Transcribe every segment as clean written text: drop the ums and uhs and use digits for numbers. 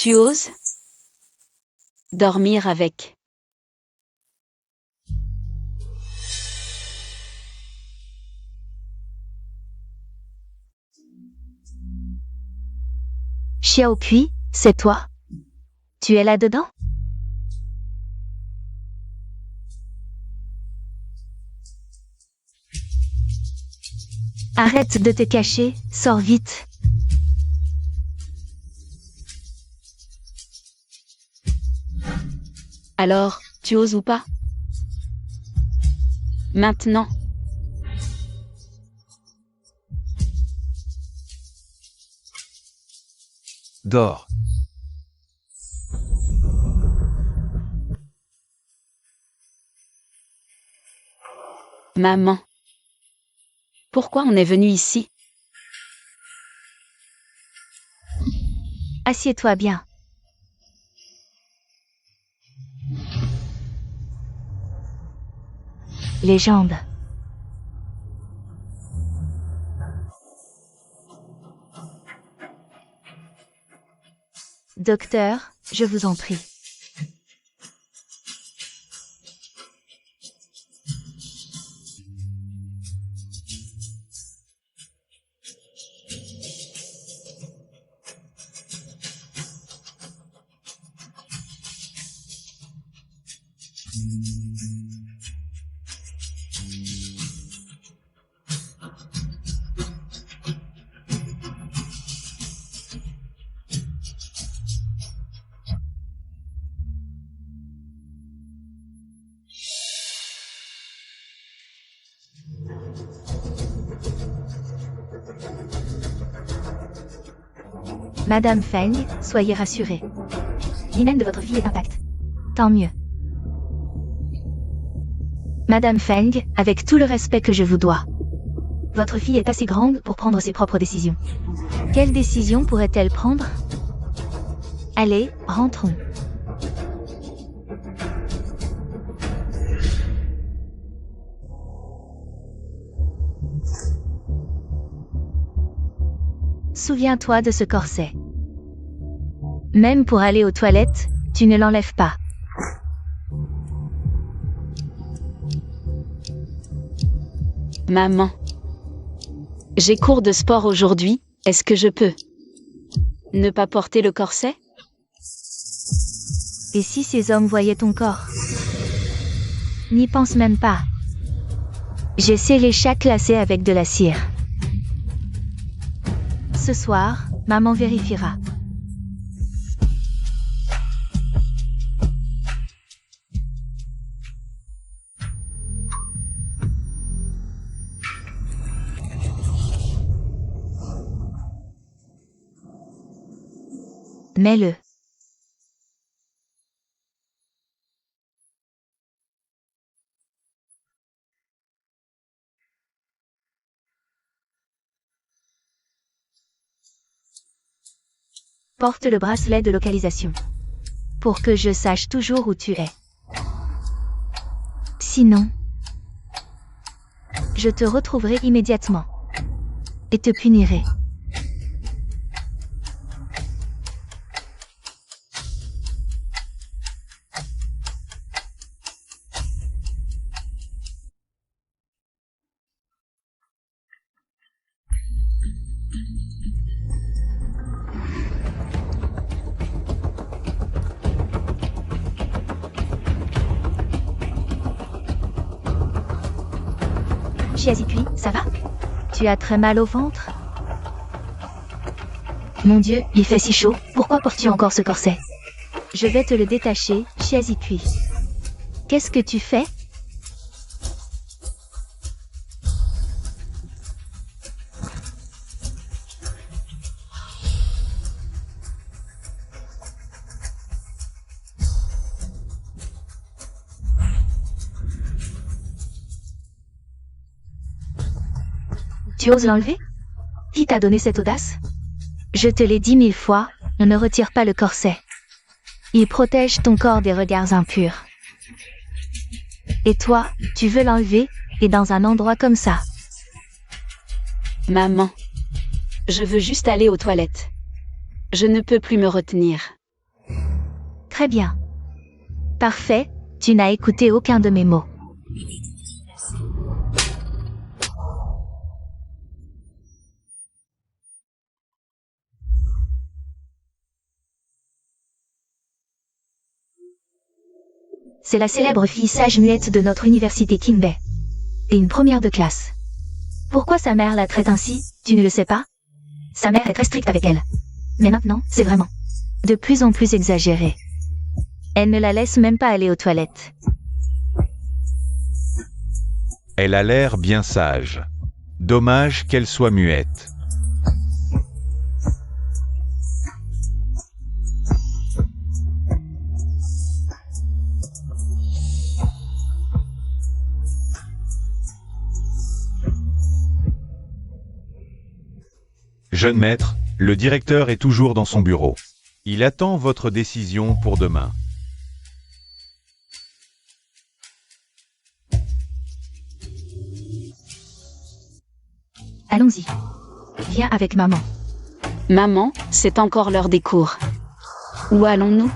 Tu oses dormir avec. Xiaopui, c'est toi? Tu es là-dedans? Arrête de te cacher, sors vite. Alors, tu oses ou pas? Maintenant. Dors. Maman. Pourquoi on est venu ici? Assieds-toi bien. Légende. Docteur, je vous en prie. Madame Feng, soyez rassurée. L'hymen de votre fille est intact. Tant mieux. Madame Feng, avec tout le respect que je vous dois. Votre fille est assez grande pour prendre ses propres décisions. Quelle décision pourrait-elle prendre? Allez, rentrons. Souviens-toi de ce corset. Même pour aller aux toilettes, tu ne l'enlèves pas. Maman. J'ai cours de sport aujourd'hui, est-ce que je peux ne pas porter le corset? Et si ces hommes voyaient ton corps? N'y pense même pas. J'ai scellé chaque lacet avec de la cire. Ce soir, maman vérifiera. Mets-le. Porte le bracelet de localisation. Pour que je sache toujours où tu es. Sinon, je te retrouverai immédiatement. Et te punirai. Chiazikui, ça va? Tu as très mal au ventre? Mon Dieu, il fait si chaud, pourquoi portes-tu encore ce corset? Je vais te le détacher, Chiazikui. Qu'est-ce que tu fais? Tu oses l'enlever? Qui t'a donné cette audace? Je te l'ai dit 1000 fois, on ne retire pas le corset. Il protège ton corps des regards impurs. Et toi, tu veux l'enlever, et dans un endroit comme ça. Maman. Je veux juste aller aux toilettes. Je ne peux plus me retenir. Très bien. Parfait, tu n'as écouté aucun de mes mots. C'est la célèbre fille sage muette de notre université Kinbei. Et une première de classe. Pourquoi sa mère la traite ainsi, tu ne le sais pas? Sa mère est très stricte avec elle. Mais maintenant, c'est vraiment de plus en plus exagéré. Elle ne la laisse même pas aller aux toilettes. Elle a l'air bien sage. Dommage qu'elle soit muette. Jeune maître, le directeur est toujours dans son bureau. Il attend votre décision pour demain. Allons-y. Viens avec maman. Maman, c'est encore l'heure des cours. Où allons-nous?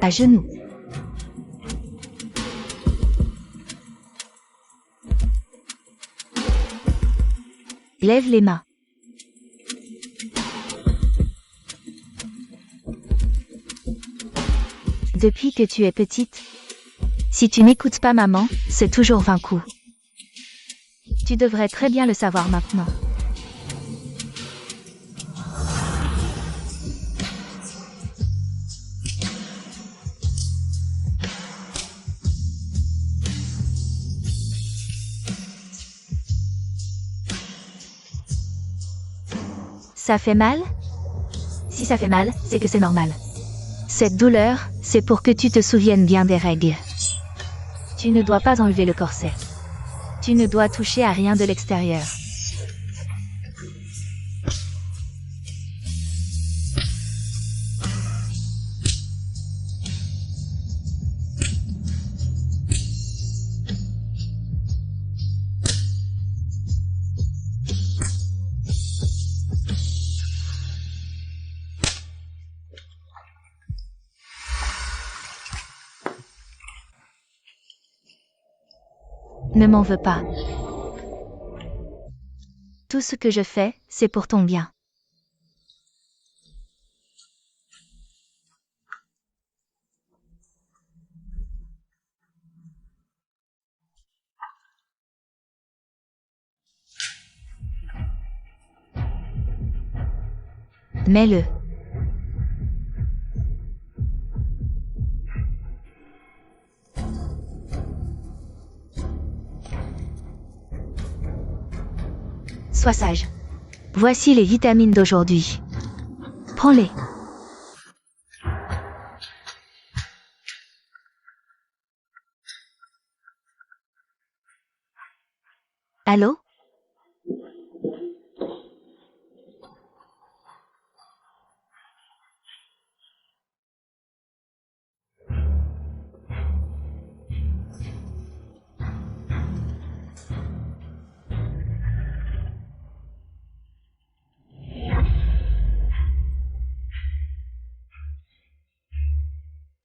À genoux. Lève les mains. Depuis que tu es petite, si tu n'écoutes pas maman, c'est toujours 20 coups. Tu devrais très bien le savoir maintenant. Ça fait mal? Si ça fait mal, c'est que c'est normal. Cette douleur, c'est pour que tu te souviennes bien des règles. Tu ne dois pas enlever le corset. Tu ne dois toucher à rien de l'extérieur. Ne m'en veux pas. Tout ce que je fais, c'est pour ton bien. Mets-le. Sois sage. Voici les vitamines d'aujourd'hui. Prends-les. Allô?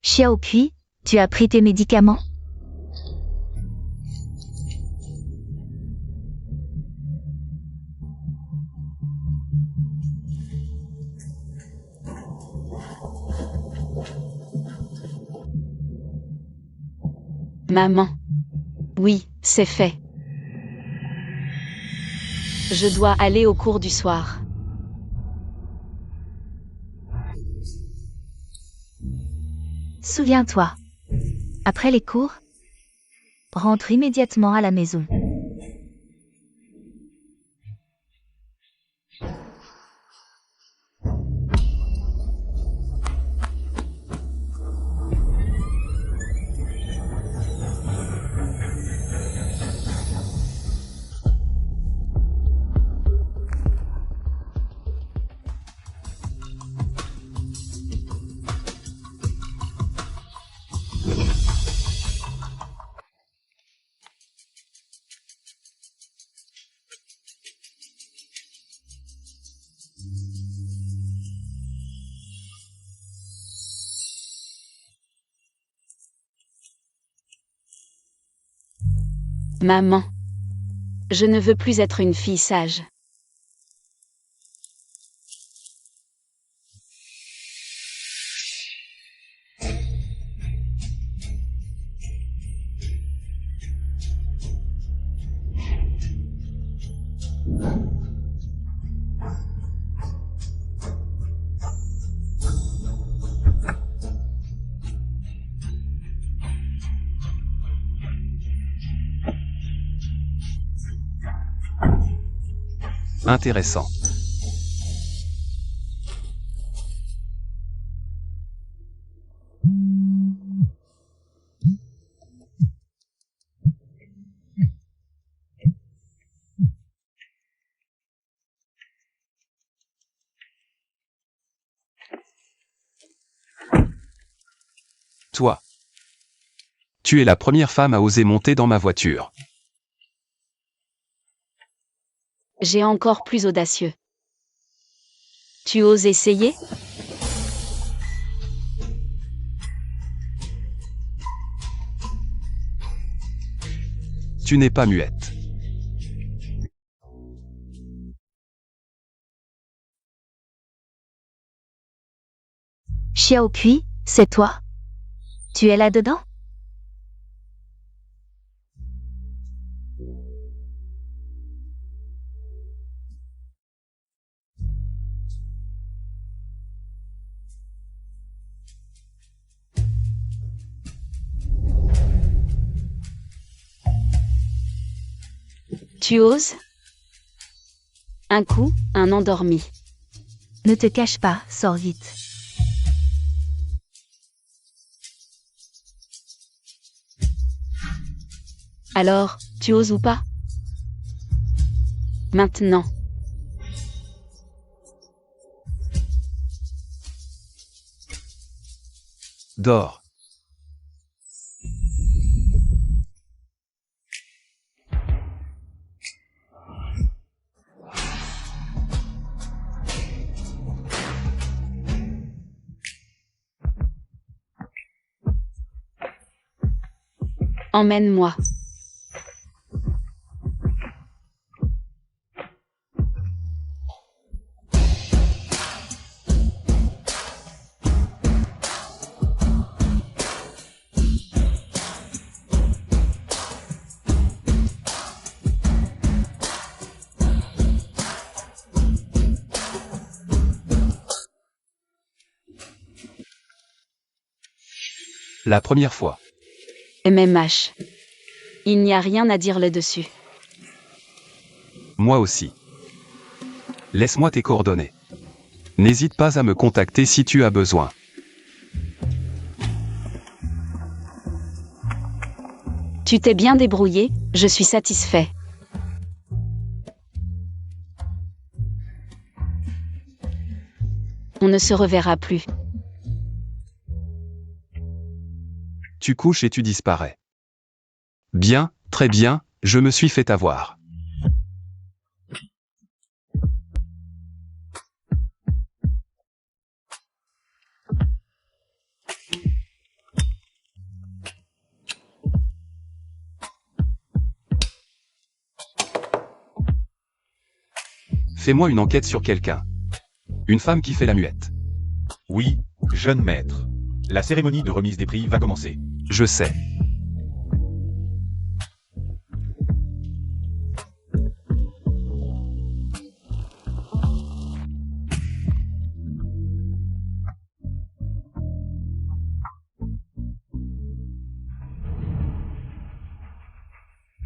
Xiaopi, tu as pris tes médicaments? Maman. Oui, c'est fait. Je dois aller au cours du soir. Souviens-toi. Après les cours, rentre immédiatement à la maison. Maman. Je ne veux plus être une fille sage. Intéressant. Toi. Tu es la première femme à oser monter dans ma voiture. J'ai encore plus audacieux. Tu oses essayer? Tu n'es pas muette. Xiaopui, c'est toi? Tu es là-dedans? Tu oses? Un coup, un endormi. Ne te cache pas, sors vite. Alors, tu oses ou pas? Maintenant. Dors. Emmène-moi. La première fois. MMH. Il n'y a rien à dire là-dessus. Moi aussi. Laisse-moi tes coordonnées. N'hésite pas à me contacter si tu as besoin. Tu t'es bien débrouillé, je suis satisfait. On ne se reverra plus. Tu couches et tu disparais. Bien, très bien, je me suis fait avoir. Fais-moi une enquête sur quelqu'un. Une femme qui fait la muette. Oui, jeune maître. La cérémonie de remise des prix va commencer. Je sais.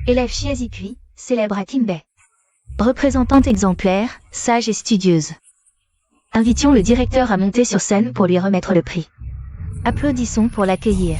Élève Xiazikui, célèbre à Kinbei. Représentante exemplaire, sage et studieuse. Invitions le directeur à monter sur scène pour lui remettre le prix. Applaudissons pour l'accueillir.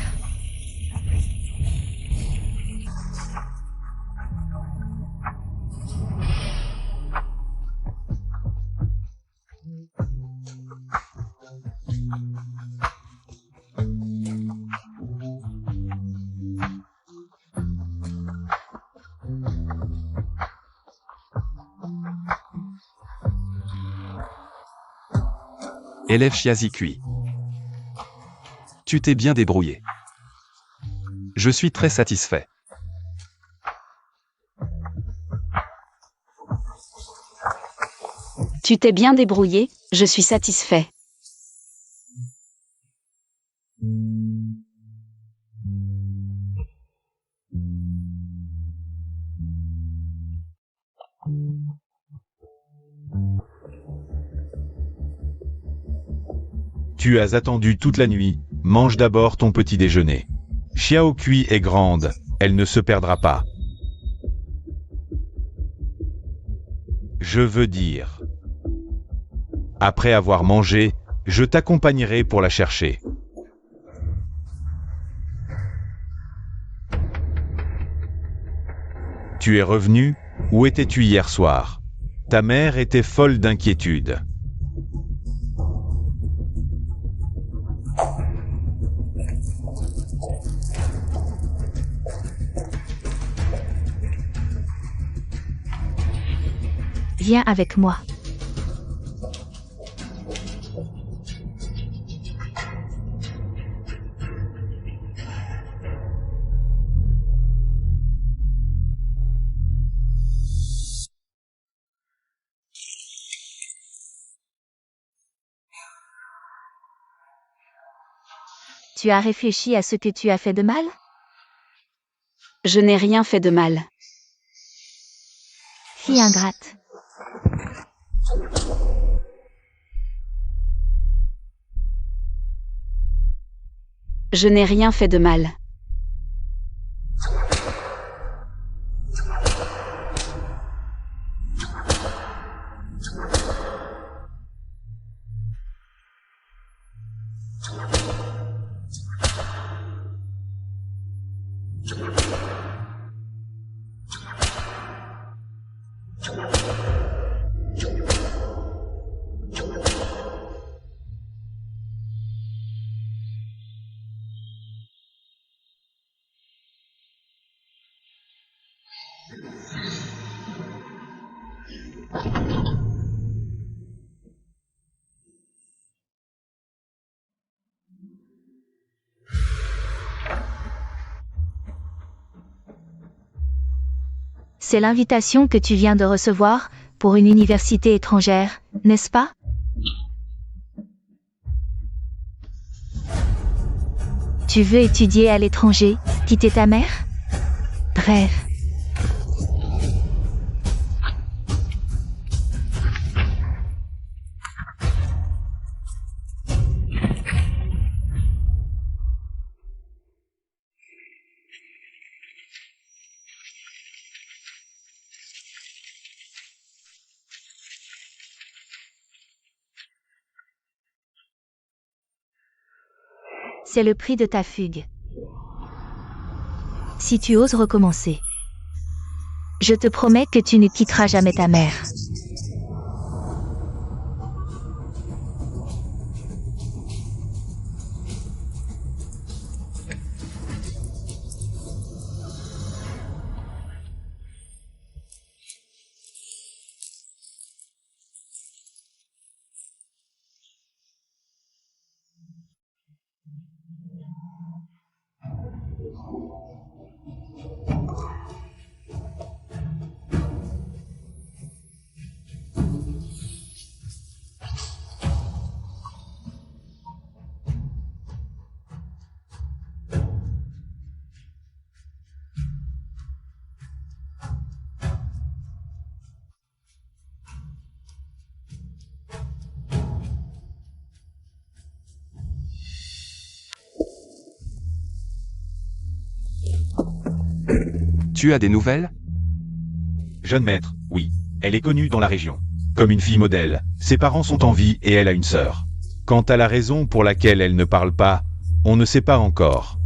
Élève Xiazikui. Tu t'es bien débrouillé. Je suis très satisfait. Tu t'es bien débrouillé, je suis satisfait. Tu as attendu toute la nuit, mange d'abord ton petit déjeuner. Xiao Kui est grande, elle ne se perdra pas. Je veux dire. Après avoir mangé, je t'accompagnerai pour la chercher. Tu es revenu? Où étais-tu hier soir? Ta mère était folle d'inquiétude. Viens avec moi. Tu as réfléchi à ce que tu as fait de mal? Je n'ai rien fait de mal. Fille ingrate. Je n'ai rien fait de mal. C'est l'invitation que tu viens de recevoir pour une université étrangère, n'est-ce pas? Tu veux étudier à l'étranger, quitter ta mère? Bref. C'est le prix de ta fugue. Si tu oses recommencer, je te promets que tu ne quitteras jamais ta mère. Tu as des nouvelles? Jeune maître, oui. Elle est connue dans la région. Comme une fille modèle. Ses parents sont en vie et elle a une sœur. Quant à la raison pour laquelle elle ne parle pas, on ne sait pas encore.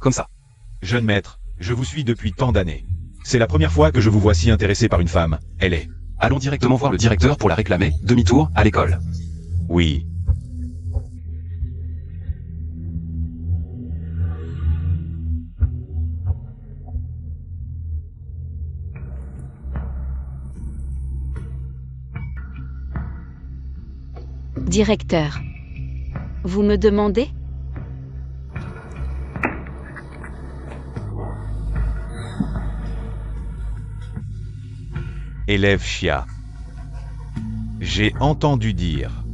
Comme ça. Jeune maître, je vous suis depuis tant d'années. C'est la première fois que je vous vois si intéressé par une femme. Elle est. Allons directement voir le directeur pour la réclamer, demi-tour, à l'école. Oui. Directeur. Vous me demandez? Élève Xia. J'ai entendu dire.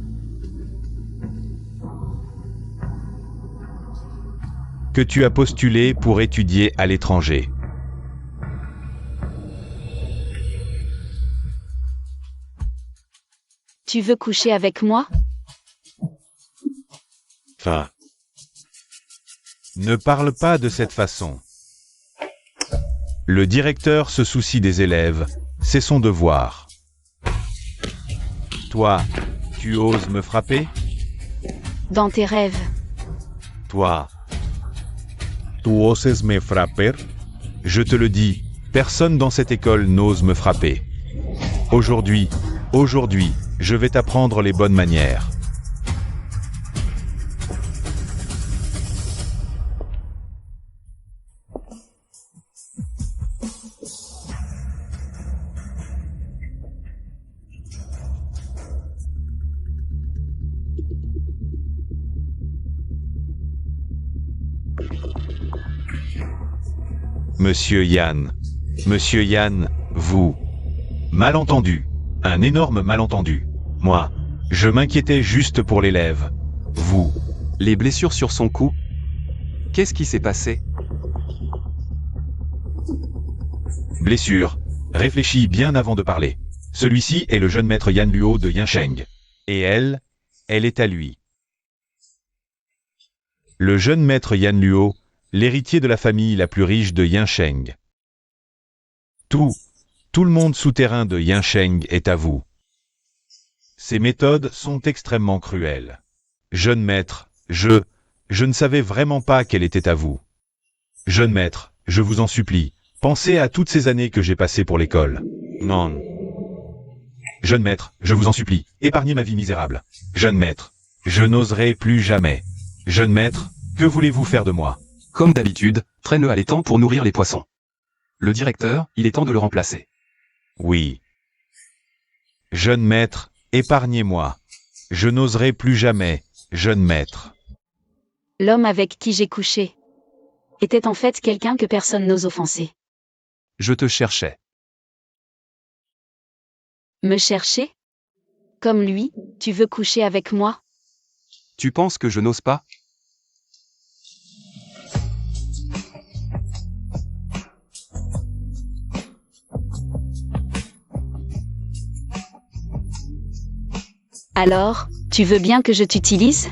Que tu as postulé pour étudier à l'étranger. Tu veux coucher avec moi? Fin. Ne parle pas de cette façon. Le directeur se soucie des élèves, c'est son devoir. Toi, tu oses me frapper? Dans tes rêves. Toi, tu oses me frapper? Je te le dis, personne dans cette école n'ose me frapper. Aujourd'hui, je vais t'apprendre les bonnes manières. Monsieur Yann, vous. Malentendu. Un énorme malentendu. Moi, je m'inquiétais juste pour l'élève. Vous. Les blessures sur son cou? Qu'est-ce qui s'est passé? Blessure. Réfléchis bien avant de parler. Celui-ci est le jeune maître Yan Luo de Yinsheng. Et elle est à lui. Le jeune maître Yan Luo, l'héritier de la famille la plus riche de Yinsheng. Tout le monde souterrain de Yinsheng est à vous. Ces méthodes sont extrêmement cruelles. Jeune maître, je ne savais vraiment pas qu'elle était à vous. Jeune maître, je vous en supplie, pensez à toutes ces années que j'ai passées pour l'école. Non. Jeune maître, je vous en supplie, épargnez ma vie misérable. Jeune maître, je n'oserai plus jamais. Jeune maître, que voulez-vous faire de moi? Comme d'habitude, traîne-le à l'étang pour nourrir les poissons. Le directeur, il est temps de le remplacer. Oui. Jeune maître, épargnez-moi. Je n'oserai plus jamais, jeune maître. L'homme avec qui j'ai couché était en fait quelqu'un que personne n'ose offenser. Je te cherchais. Me chercher? Comme lui, tu veux coucher avec moi? Tu penses que je n'ose pas? Alors, tu veux bien que je t'utilise?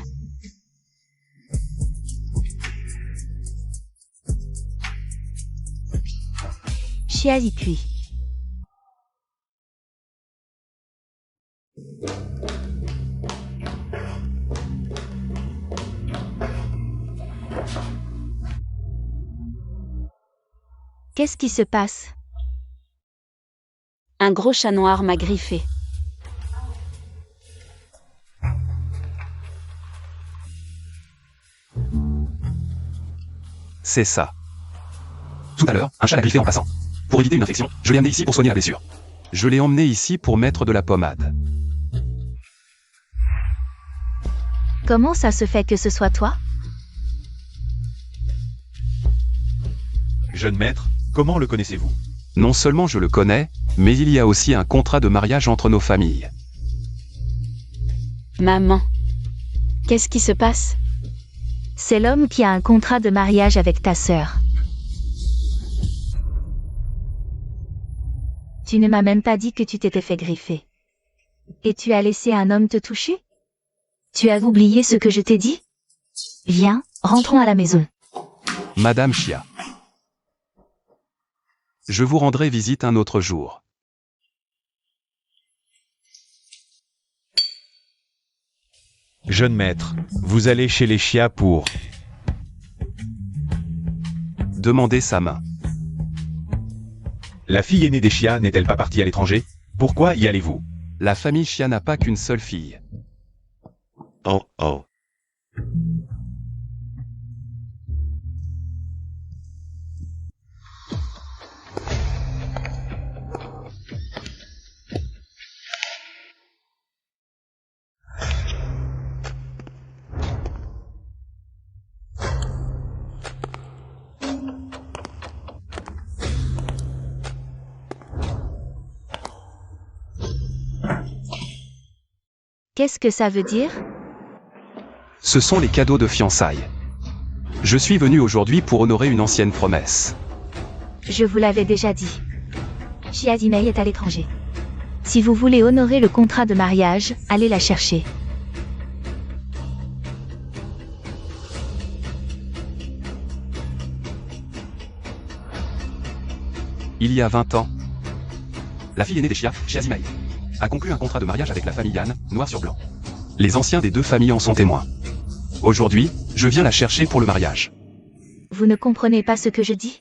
Chia y cuit. Qu'est-ce qui se passe? Un gros chat noir m'a griffé. C'est ça. Tout à l'heure, un chat l'a griffé en passant. Pour éviter une infection, je l'ai amené ici pour soigner la blessure. Je l'ai emmené ici pour mettre de la pommade. Comment ça se fait que ce soit toi? Jeune maître, comment le connaissez-vous? Non seulement je le connais, mais il y a aussi un contrat de mariage entre nos familles. Maman. Qu'est-ce qui se passe? C'est l'homme qui a un contrat de mariage avec ta sœur. Tu ne m'as même pas dit que tu t'étais fait griffer. Et tu as laissé un homme te toucher? Tu as oublié ce que je t'ai dit? Viens, rentrons à la maison. Madame Chia. Je vous rendrai visite un autre jour. Jeune maître, vous allez chez les Chia pour... Demandez sa main. La fille aînée des Chia n'est-elle pas partie à l'étranger? Pourquoi y allez-vous? La famille Chia n'a pas qu'une seule fille. Oh oh. Qu'est-ce que ça veut dire? Ce sont les cadeaux de fiançailles. Je suis venu aujourd'hui pour honorer une ancienne promesse. Je vous l'avais déjà dit. Chiazimei est à l'étranger. Si vous voulez honorer le contrat de mariage, allez la chercher. Il y a 20 ans, la fille aînée des Xia, Chiazimei, a conclu un contrat de mariage avec la famille Yan, noir sur blanc. Les anciens des deux familles en sont témoins. Aujourd'hui, je viens la chercher pour le mariage. Vous ne comprenez pas ce que je dis?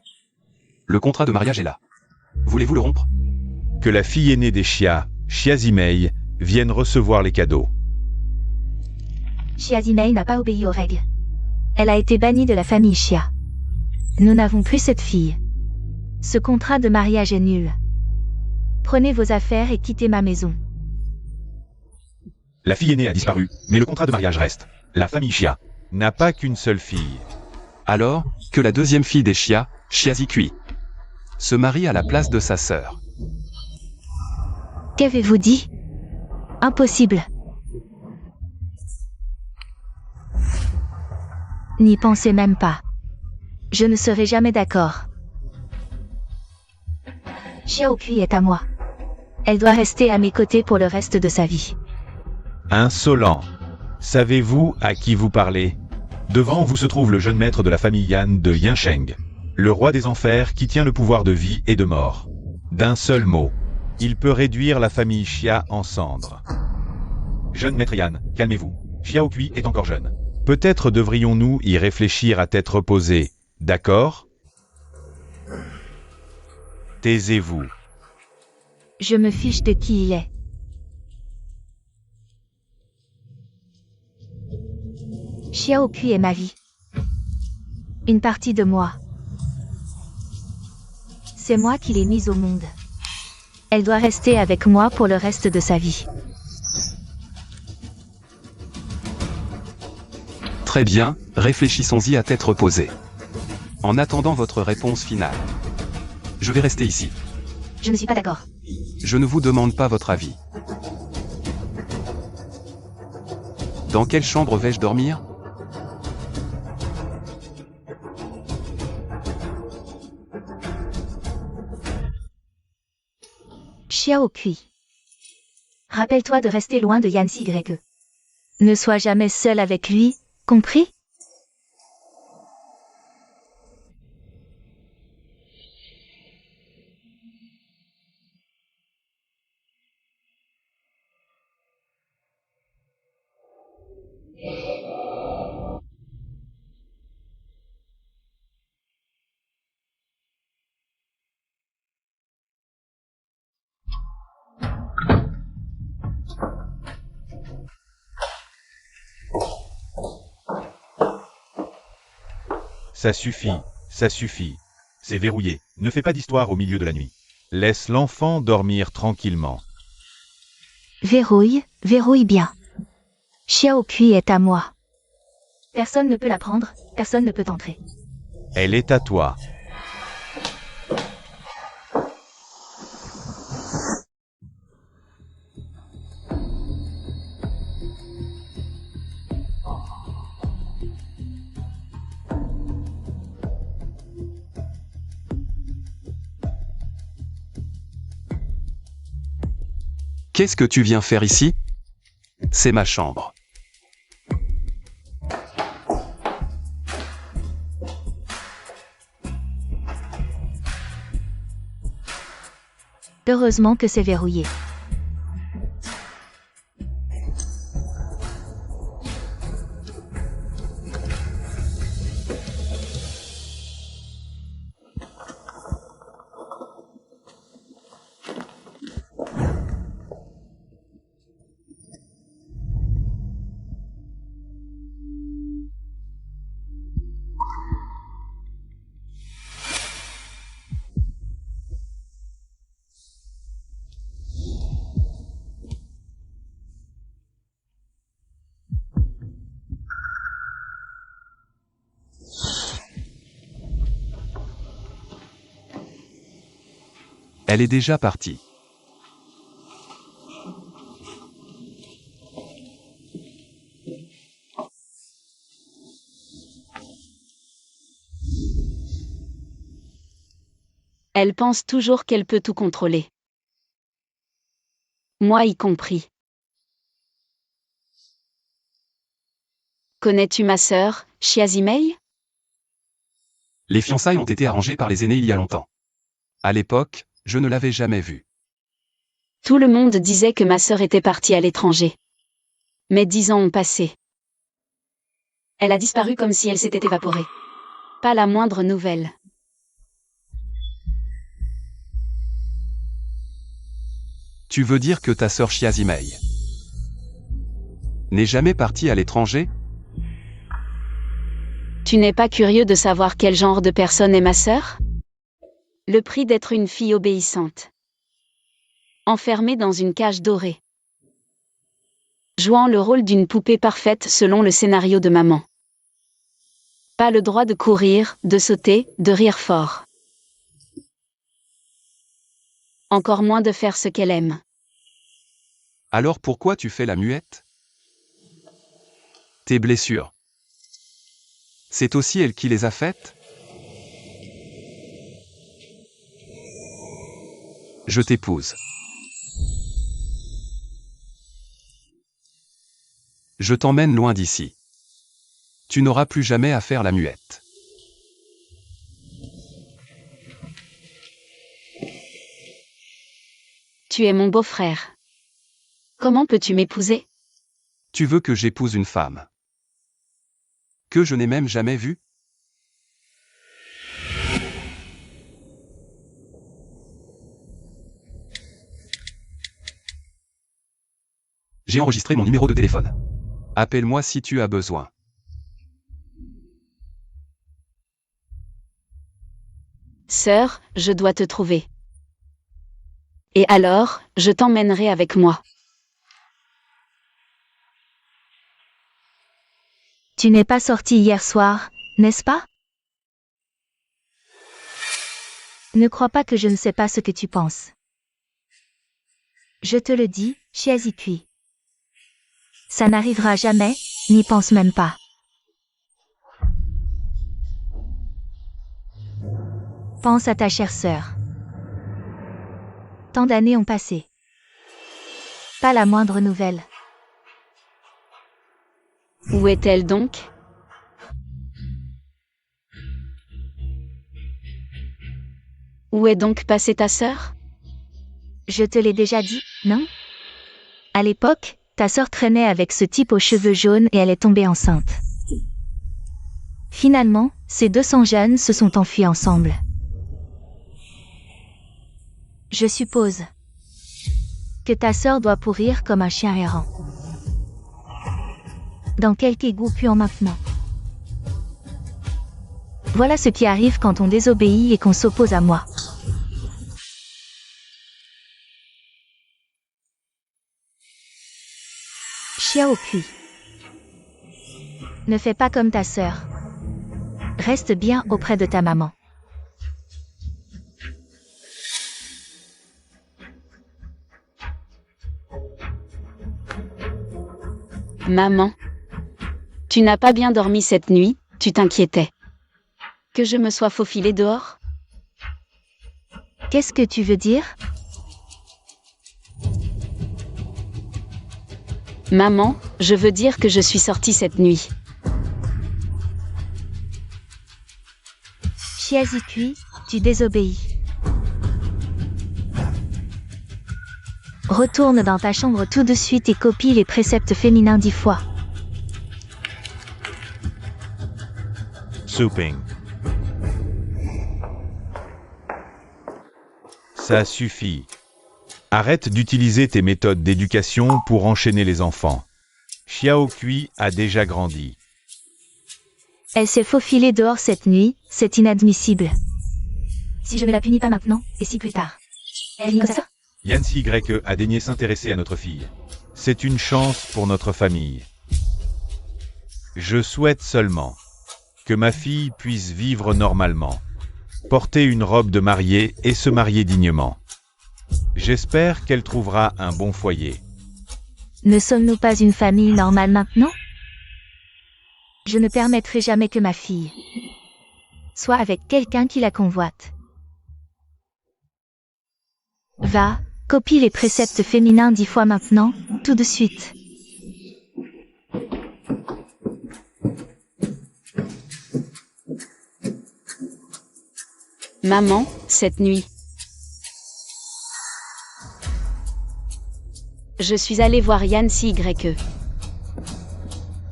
Le contrat de mariage est là. Voulez-vous le rompre? Que la fille aînée des Xia, Chiazimei, vienne recevoir les cadeaux. Chiazimei n'a pas obéi aux règles. Elle a été bannie de la famille Xia. Nous n'avons plus cette fille. Ce contrat de mariage est nul. Prenez vos affaires et quittez ma maison. La fille aînée a disparu, mais le contrat de mariage reste. La famille Xia n'a pas qu'une seule fille. Alors, que la deuxième fille des Xia, Chiazikui, se marie à la place de sa sœur. Qu'avez-vous dit? Impossible. N'y pensez même pas. Je ne serai jamais d'accord. Xiaokui est à moi. Elle doit rester à mes côtés pour le reste de sa vie. Insolent. Savez-vous à qui vous parlez? Devant vous se trouve le jeune maître de la famille Yan de Yansheng, le roi des enfers qui tient le pouvoir de vie et de mort. D'un seul mot, il peut réduire la famille Xia en cendres. Jeune maître Yan, calmez-vous. Xiaokui est encore jeune. Peut-être devrions-nous y réfléchir à tête reposée, d'accord? Taisez-vous. Je me fiche de qui il est. Xiaokui est ma vie. Une partie de moi. C'est moi qui l'ai mise au monde. Elle doit rester avec moi pour le reste de sa vie. Très bien, réfléchissons-y à tête reposée. En attendant votre réponse finale. Je vais rester ici. Je ne suis pas d'accord. Je ne vous demande pas votre avis. Dans quelle chambre vais-je dormir? Xiaokui. Rappelle-toi de rester loin de Yancy Greg. Ne sois jamais seul avec lui, compris? Ça suffit, ça suffit. C'est verrouillé. Ne fais pas d'histoire au milieu de la nuit. Laisse l'enfant dormir tranquillement. Verrouille, verrouille bien. Xiaokui est à moi. Personne ne peut la prendre, personne ne peut entrer. Elle est à toi. Qu'est-ce que tu viens faire ici? C'est ma chambre. Heureusement que c'est verrouillé. Elle est déjà partie. Elle pense toujours qu'elle peut tout contrôler. Moi y compris. Connais-tu ma sœur, Chiazimei? Les fiançailles ont été arrangées par les aînés il y a longtemps. À l'époque, je ne l'avais jamais vue. Tout le monde disait que ma sœur était partie à l'étranger. Mais 10 ans ont passé. Elle a disparu comme si elle s'était évaporée. Pas la moindre nouvelle. Tu veux dire que ta sœur Chiazimei n'est jamais partie à l'étranger? Tu n'es pas curieux de savoir quel genre de personne est ma sœur? Le prix d'être une fille obéissante. Enfermée dans une cage dorée. Jouant le rôle d'une poupée parfaite selon le scénario de maman. Pas le droit de courir, de sauter, de rire fort. Encore moins de faire ce qu'elle aime. Alors pourquoi tu fais la muette? Tes blessures. C'est aussi elle qui les a faites? Je t'épouse. Je t'emmène loin d'ici. Tu n'auras plus jamais à faire la muette. Tu es mon beau-frère. Comment peux-tu m'épouser? Tu veux que j'épouse une femme que je n'ai même jamais vue? J'ai enregistré mon numéro de téléphone. Appelle-moi si tu as besoin. Sœur, je dois te trouver. Et alors, je t'emmènerai avec moi. Tu n'es pas sorti hier soir, n'est-ce pas? Ne crois pas que je ne sais pas ce que tu penses. Je te le dis, Chiazikui. Ça n'arrivera jamais, n'y pense même pas. Pense à ta chère sœur. Tant d'années ont passé. Pas la moindre nouvelle. Où est-elle donc? Où est donc passée ta sœur? Je te l'ai déjà dit, non? À l'époque, ta sœur traînait avec ce type aux cheveux jaunes et elle est tombée enceinte. Finalement, ces 200 jeunes se sont enfuis ensemble. Je suppose que ta sœur doit pourrir comme un chien errant. Dans quelque égout puant maintenant. Voilà ce qui arrive quand on désobéit et qu'on s'oppose à moi. Xiaokui. Ne fais pas comme ta sœur. Reste bien auprès de ta maman. Maman. Tu n'as pas bien dormi cette nuit, tu t'inquiétais. Que je me sois faufilée dehors? Qu'est-ce que tu veux dire? Maman, je veux dire que je suis sortie cette nuit. Chiazikui, tu désobéis. Retourne dans ta chambre tout de suite et copie les préceptes féminins 10 fois. Souping. Ça suffit. Arrête d'utiliser tes méthodes d'éducation pour enchaîner les enfants. Xiaokui a déjà grandi. Elle s'est faufilée dehors cette nuit, c'est inadmissible. Si je ne la punis pas maintenant, et si plus tard. Elle comme ça? Yancy Y a daigné s'intéresser à notre fille. C'est une chance pour notre famille. Je souhaite seulement que ma fille puisse vivre normalement, porter une robe de mariée et se marier dignement. J'espère qu'elle trouvera un bon foyer. Ne sommes-nous pas une famille normale maintenant? Je ne permettrai jamais que ma fille soit avec quelqu'un qui la convoite. Va, copie les préceptes féminins 10 fois maintenant, tout de suite. Maman, cette nuit. Je suis allée voir Yann CYE.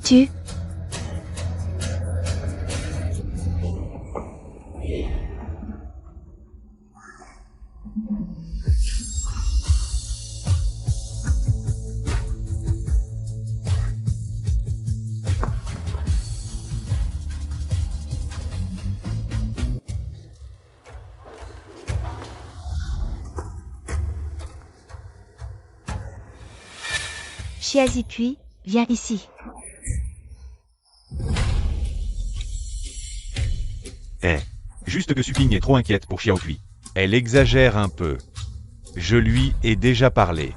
Tu, Chiazipui, viens ici. Juste que Suping est trop inquiète pour Xiaokui. Elle exagère un peu. Je lui ai déjà parlé.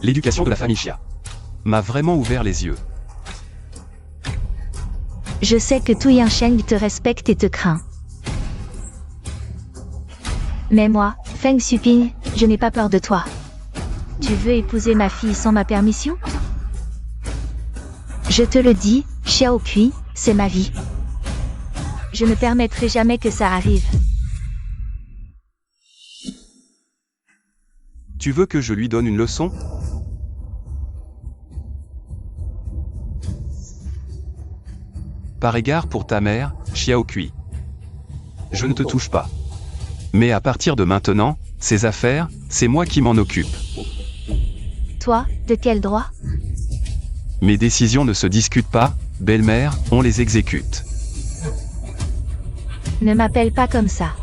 L'éducation de la famille Xia m'a vraiment ouvert les yeux. Je sais que Tu Yansheng te respecte et te craint. Mais moi, Feng Xuping, je n'ai pas peur de toi. Tu veux épouser ma fille sans ma permission? Je te le dis, Xiaokui, c'est ma vie. Je ne permettrai jamais que ça arrive. Tu veux que je lui donne une leçon? Par égard pour ta mère, Xiaokui. Je ne te touche pas. Mais à partir de maintenant, ces affaires, c'est moi qui m'en occupe. Toi, de quel droit? Mes décisions ne se discutent pas, belle-mère, on les exécute. Ne m'appelle pas comme ça.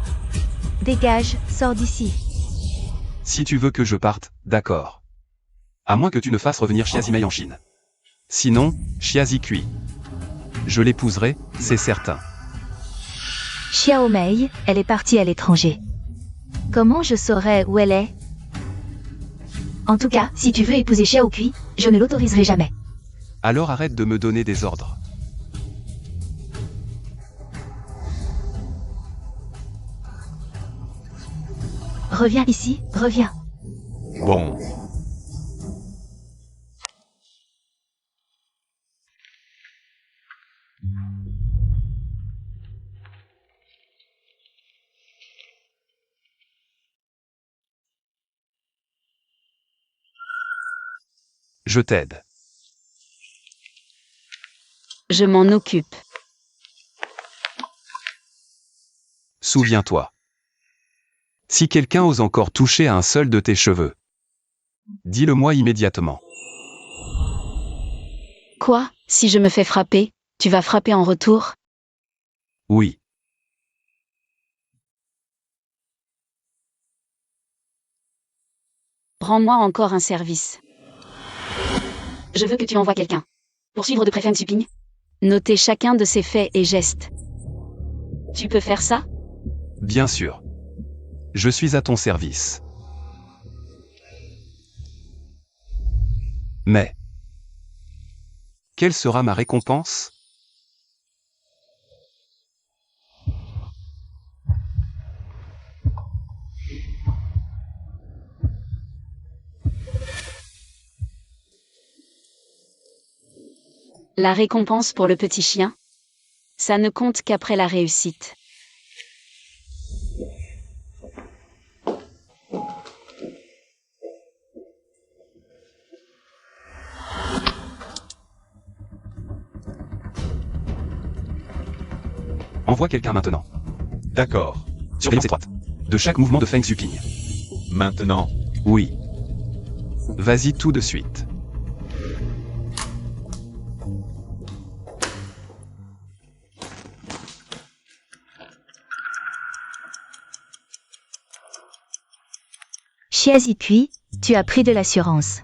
Dégage, sors d'ici. Si tu veux que je parte, d'accord. À moins que tu ne fasses revenir Xiazimei en Chine. Sinon, Xiazikui. Je l'épouserai, c'est certain. Xiaomei, elle est partie à l'étranger. Comment je saurais où elle est? En tout cas, si tu veux épouser Xiaokui, je ne l'autoriserai jamais. Alors arrête de me donner des ordres. Reviens ici, reviens. Bon. Je t'aide. Je m'en occupe. Souviens-toi. Si quelqu'un ose encore toucher à un seul de tes cheveux, dis-le-moi immédiatement. Quoi, si je me fais frapper, tu vas frapper en retour? Oui. Rends-moi encore un service. Je veux que tu envoies quelqu'un. Pour suivre de près Feng Xuping. Noter chacun de ses faits et gestes. Tu peux faire ça? Bien sûr. Je suis à ton service. Mais, quelle sera ma récompense? La récompense pour le petit chien? Ça ne compte qu'après la réussite. Envoie quelqu'un maintenant. D'accord. Surveillance étroite. De chaque mouvement de Feng Xuping. Maintenant. Oui. Vas-y tout de suite. Xiazipui, tu as pris de l'assurance.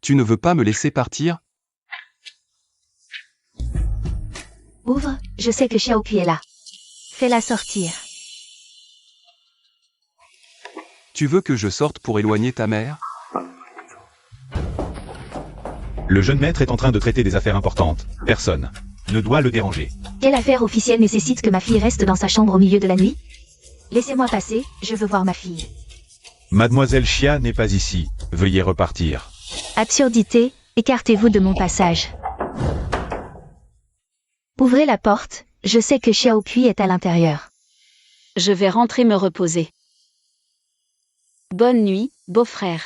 Tu ne veux pas me laisser partir? Ouvre, je sais que Xiaoqui est là. Fais-la sortir. Tu veux que je sorte pour éloigner ta mère? Le jeune maître est en train de traiter des affaires importantes. Personne ne doit le déranger. Quelle affaire officielle nécessite que ma fille reste dans sa chambre au milieu de la nuit? Laissez-moi passer, je veux voir ma fille. Mademoiselle Xia n'est pas ici. Veuillez repartir. Absurdité, écartez-vous de mon passage. Ouvrez la porte, je sais que Xiaoqui est à l'intérieur. Je vais rentrer me reposer. Bonne nuit, beau-frère.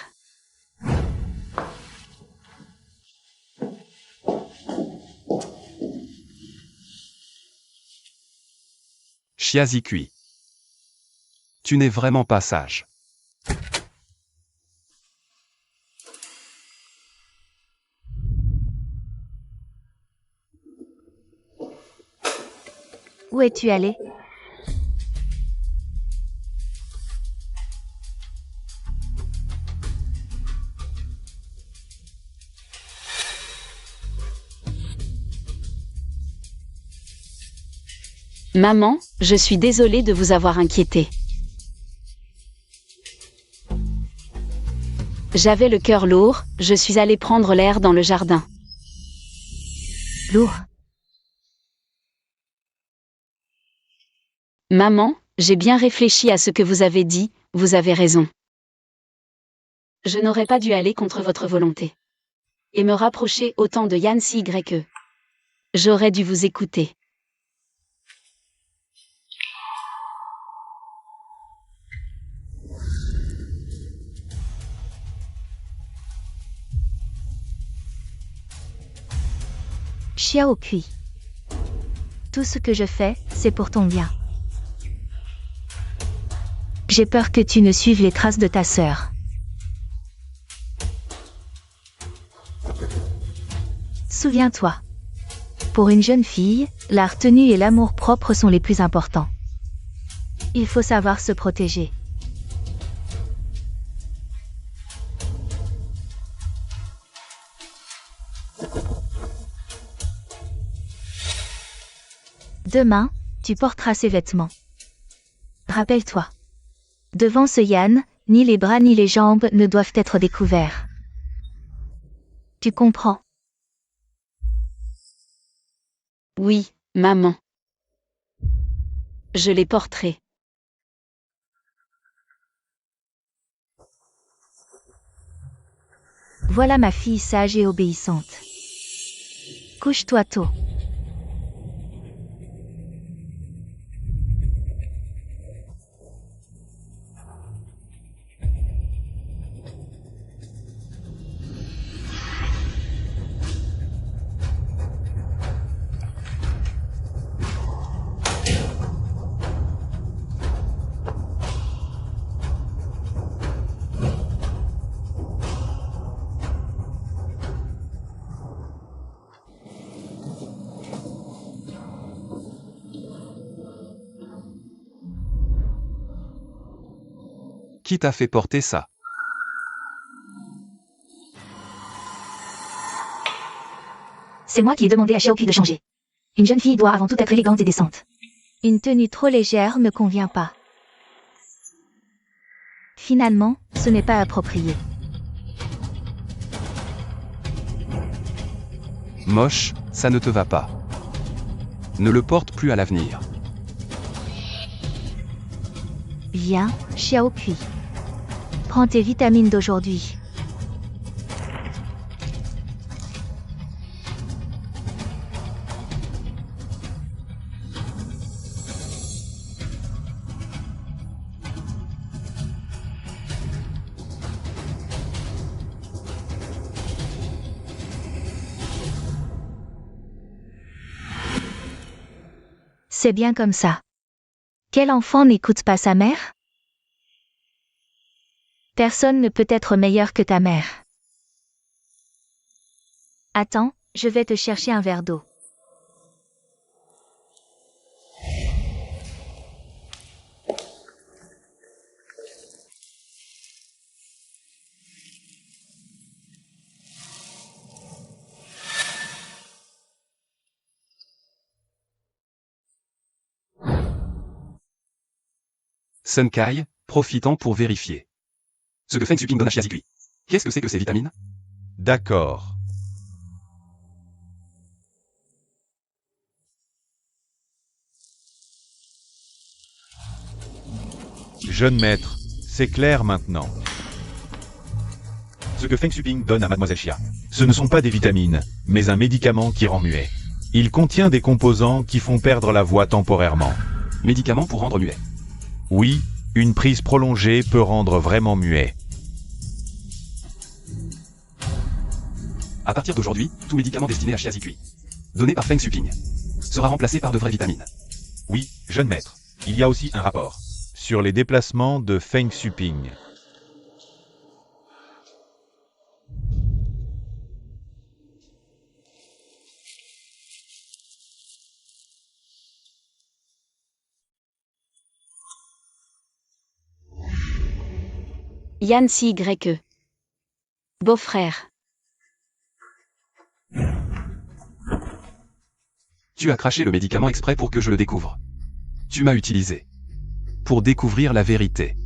Xia Zikui. Tu n'es vraiment pas sage. Où es-tu allé? Maman, je suis désolée de vous avoir inquiété. J'avais le cœur lourd, je suis allée prendre l'air dans le jardin. Lourd. Maman, j'ai bien réfléchi à ce que vous avez dit, vous avez raison. Je n'aurais pas dû aller contre votre volonté. Et me rapprocher autant de Yan Cye. J'aurais dû vous écouter. Xiaoqui. Tout ce que je fais, c'est pour ton bien. J'ai peur que tu ne suives les traces de ta sœur. Souviens-toi. Pour une jeune fille, la retenue et l'amour-propre sont les plus importants. Il faut savoir se protéger. Demain, tu porteras ces vêtements. Rappelle-toi. Devant ce Yan, ni les bras ni les jambes ne doivent être découverts. Tu comprends? Oui, maman. Je les porterai. Voilà ma fille sage et obéissante. Couche-toi tôt. Qui t'a fait porter ça? C'est moi qui ai demandé à Xiaoqui de changer. Une jeune fille doit avant tout être élégante et décente. Une tenue trop légère me convient pas. Finalement, ce n'est pas approprié. Moche, ça ne te va pas. Ne le porte plus à l'avenir. Viens, Xiaoqui. Prends tes vitamines d'aujourd'hui. C'est bien comme ça. Quel enfant n'écoute pas sa mère? Personne ne peut être meilleur que ta mère. Attends, je vais te chercher un verre d'eau. Sun Kai, profitant pour vérifier. Ce que Feng Xuping donne à Xia Zikui. Qu'est-ce que c'est que ces vitamines? D'accord. Jeune maître, c'est clair maintenant. Ce que Feng Xuping donne à Mademoiselle Xia, ce ne sont pas des vitamines, mais un médicament qui rend muet. Il contient des composants qui font perdre la voix temporairement. Médicament pour rendre muet. Oui, une prise prolongée peut rendre vraiment muet. À partir d'aujourd'hui, tout médicament destiné à Xia Zikui, donné par Feng Xuping, sera remplacé par de vraies vitamines. Oui, jeune maître, il y a aussi un rapport sur les déplacements de Feng Xuping. Yan CYE. Beau-frère. Tu as craché le médicament exprès pour que je le découvre. Tu m'as utilisé. Pour découvrir la vérité.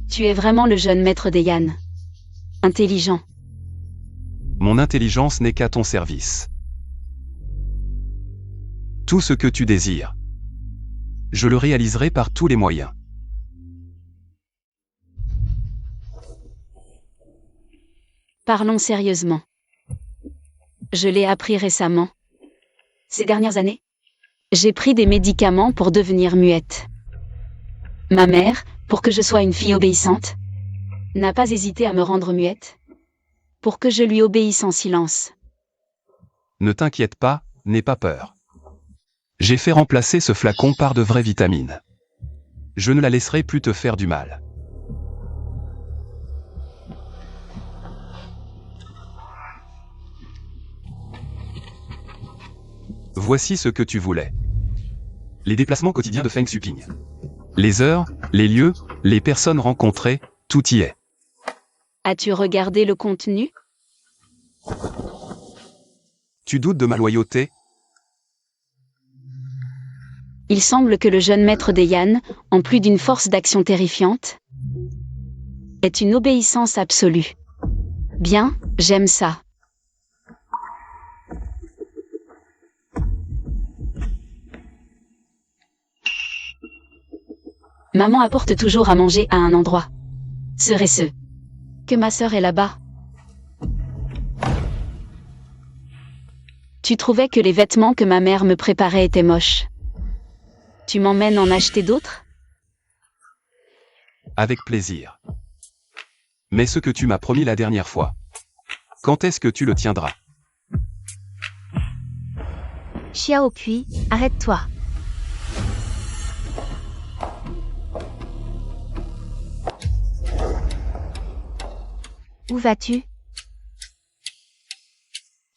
Tu es vraiment le jeune maître des Yan. Intelligent. Mon intelligence n'est qu'à ton service. Tout ce que tu désires, je le réaliserai par tous les moyens. Parlons sérieusement. Je l'ai appris récemment. Ces dernières années, j'ai pris des médicaments pour devenir muette. Ma mère, pour que je sois une fille obéissante, n'a pas hésité à me rendre muette, pour que je lui obéisse en silence. Ne t'inquiète pas, n'aie pas peur. J'ai fait remplacer ce flacon par de vraies vitamines. Je ne la laisserai plus te faire du mal. Voici ce que tu voulais. Les déplacements quotidiens de Feng Xuping. Les heures, les lieux, les personnes rencontrées, tout y est. As-tu regardé le contenu? Tu doutes de ma loyauté? Il semble que le jeune maître des Yan, en plus d'une force d'action terrifiante, est une obéissance absolue. Bien, j'aime ça. Maman apporte toujours à manger à un endroit. Serait-ce que ma sœur est là-bas? Tu trouvais que les vêtements que ma mère me préparait étaient moches. Tu m'emmènes en acheter d'autres? Avec plaisir. Mais ce que tu m'as promis la dernière fois, quand est-ce que tu le tiendras? Xiao Kui, arrête-toi. Où vas-tu?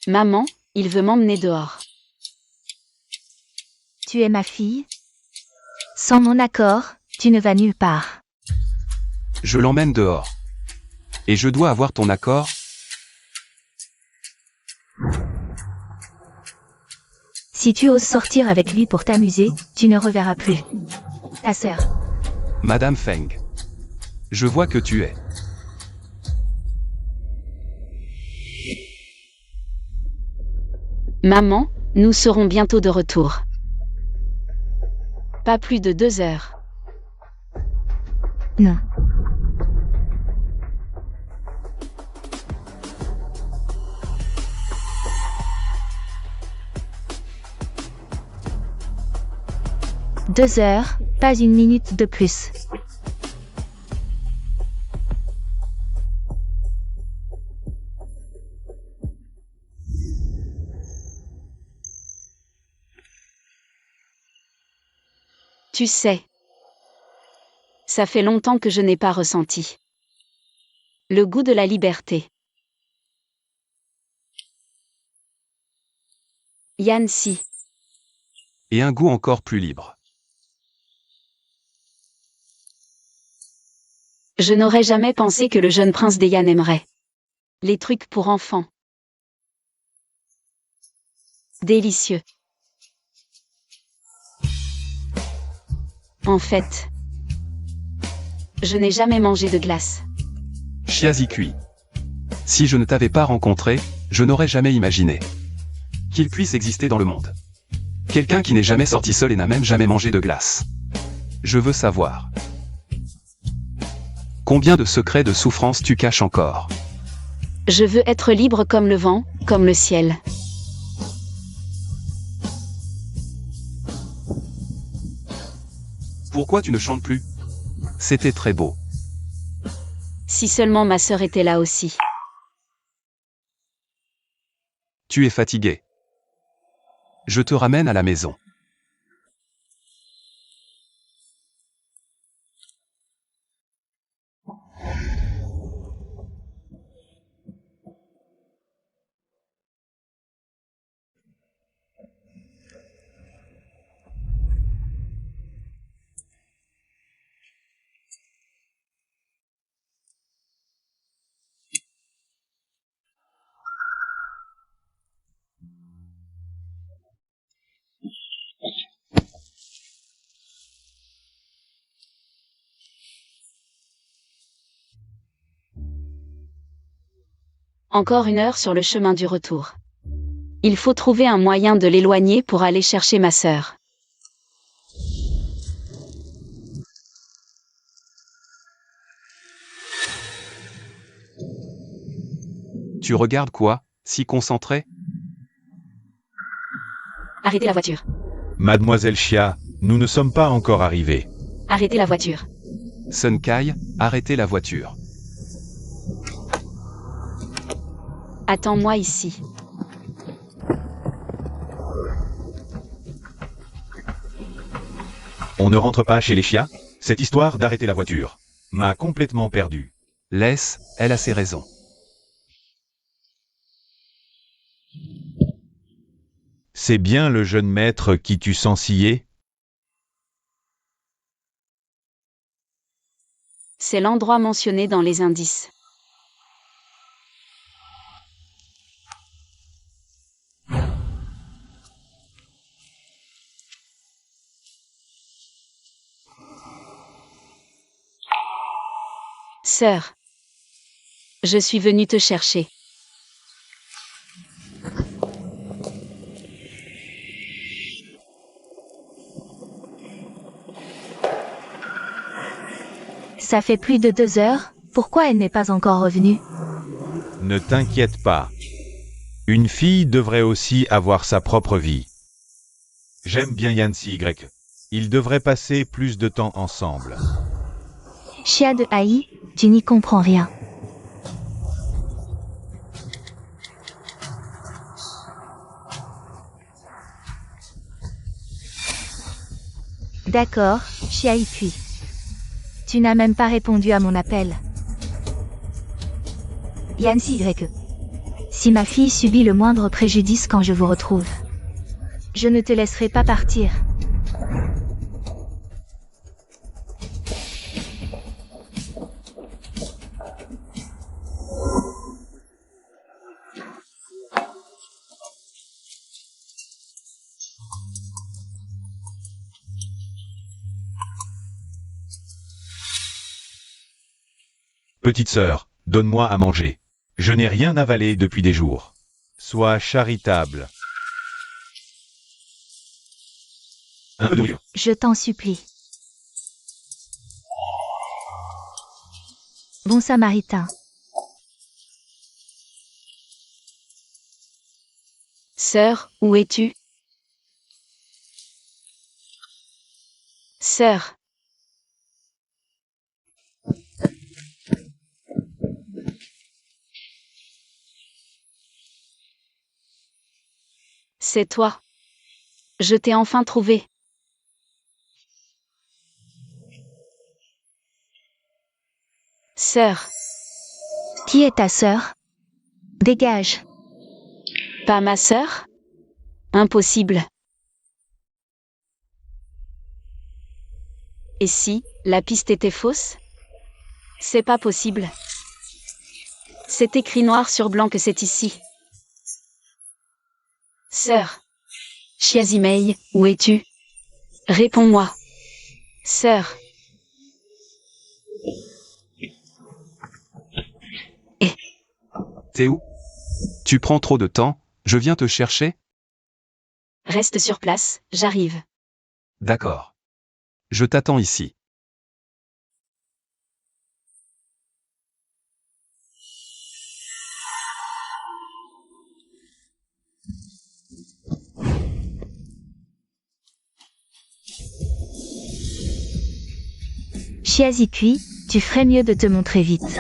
Maman, il veut m'emmener dehors. Tu es ma fille? Sans mon accord, tu ne vas nulle part. Je l'emmène dehors. Et je dois avoir ton accord? Si tu oses sortir avec lui pour t'amuser, tu ne reverras plus ta sœur. Madame Feng. Je vois que tu es. Maman, nous serons bientôt de retour. Pas plus de 2 heures. Non. Deux heures, pas une minute de plus. Tu sais, ça fait longtemps que je n'ai pas ressenti le goût de la liberté. Yan Si. Et un goût encore plus libre. Je n'aurais jamais pensé que le jeune prince des Yan aimerait les trucs pour enfants. Délicieux. En fait, je n'ai jamais mangé de glace. Chiazikui. Si je ne t'avais pas rencontré, je n'aurais jamais imaginé qu'il puisse exister dans le monde quelqu'un qui n'est jamais sorti seul et n'a même jamais mangé de glace. Je veux savoir combien de secrets de souffrance tu caches encore. Je veux être libre comme le vent, comme le ciel. Pourquoi tu ne chantes plus? C'était très beau. Si seulement ma sœur était là aussi. Tu es fatigué. Je te ramène à la maison. Encore 1 heure sur le chemin du retour. Il faut trouver un moyen de l'éloigner pour aller chercher ma sœur. Tu regardes quoi, si concentré? Arrêtez la voiture. Mademoiselle Chia, nous ne sommes pas encore arrivés. Arrêtez la voiture. Sun Kai, arrêtez la voiture. Attends-moi ici. On ne rentre pas chez les Chia? Cette histoire d'arrêter la voiture m'a complètement perdu. Laisse, elle a ses raisons. C'est bien le jeune maître qui tue sans scier? C'est l'endroit mentionné dans les indices. Sœur, je suis venue te chercher. Ça fait plus de 2 heures, pourquoi elle n'est pas encore revenue? Ne t'inquiète pas. Une fille devrait aussi avoir sa propre vie. J'aime bien Yancy Y. Ils devraient passer plus de temps ensemble. Chia de Haï, tu n'y comprends rien. D'accord, Chia Ikui. Tu n'as même pas répondu à mon appel. Yancy Y. Si ma fille subit le moindre préjudice quand je vous retrouve, je ne te laisserai pas partir. Petite sœur, donne-moi à manger. Je n'ai rien avalé depuis des jours. Sois charitable. Je t'en supplie. Bon samaritain. Sœur, où es-tu? Sœur. C'est toi. Je t'ai enfin trouvé. Sœur. Qui est ta sœur? Dégage. Pas ma sœur? Impossible. Et si, la piste était fausse? C'est pas possible. C'est écrit noir sur blanc que c'est ici. Sœur. Chiazimei, où es-tu? Réponds-moi. Sœur. T'es où? Tu prends trop de temps, je viens te chercher? Reste sur place, j'arrive. D'accord. Je t'attends ici. Chiazikui, tu ferais mieux de te montrer vite.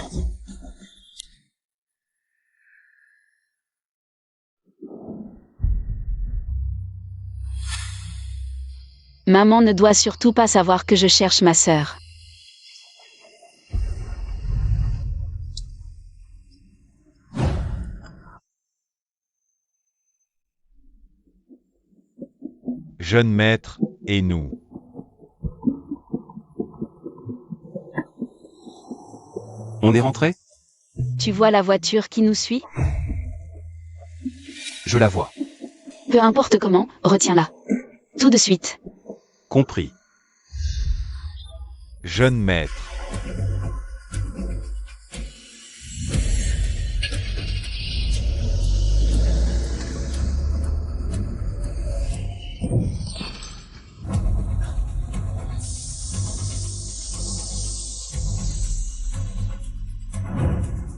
Maman ne doit surtout pas savoir que je cherche ma sœur. Jeune maître, et nous. On est rentré? Tu vois la voiture qui nous suit? Je la vois. Peu importe comment, retiens-la. Tout de suite. Compris. Jeune maître.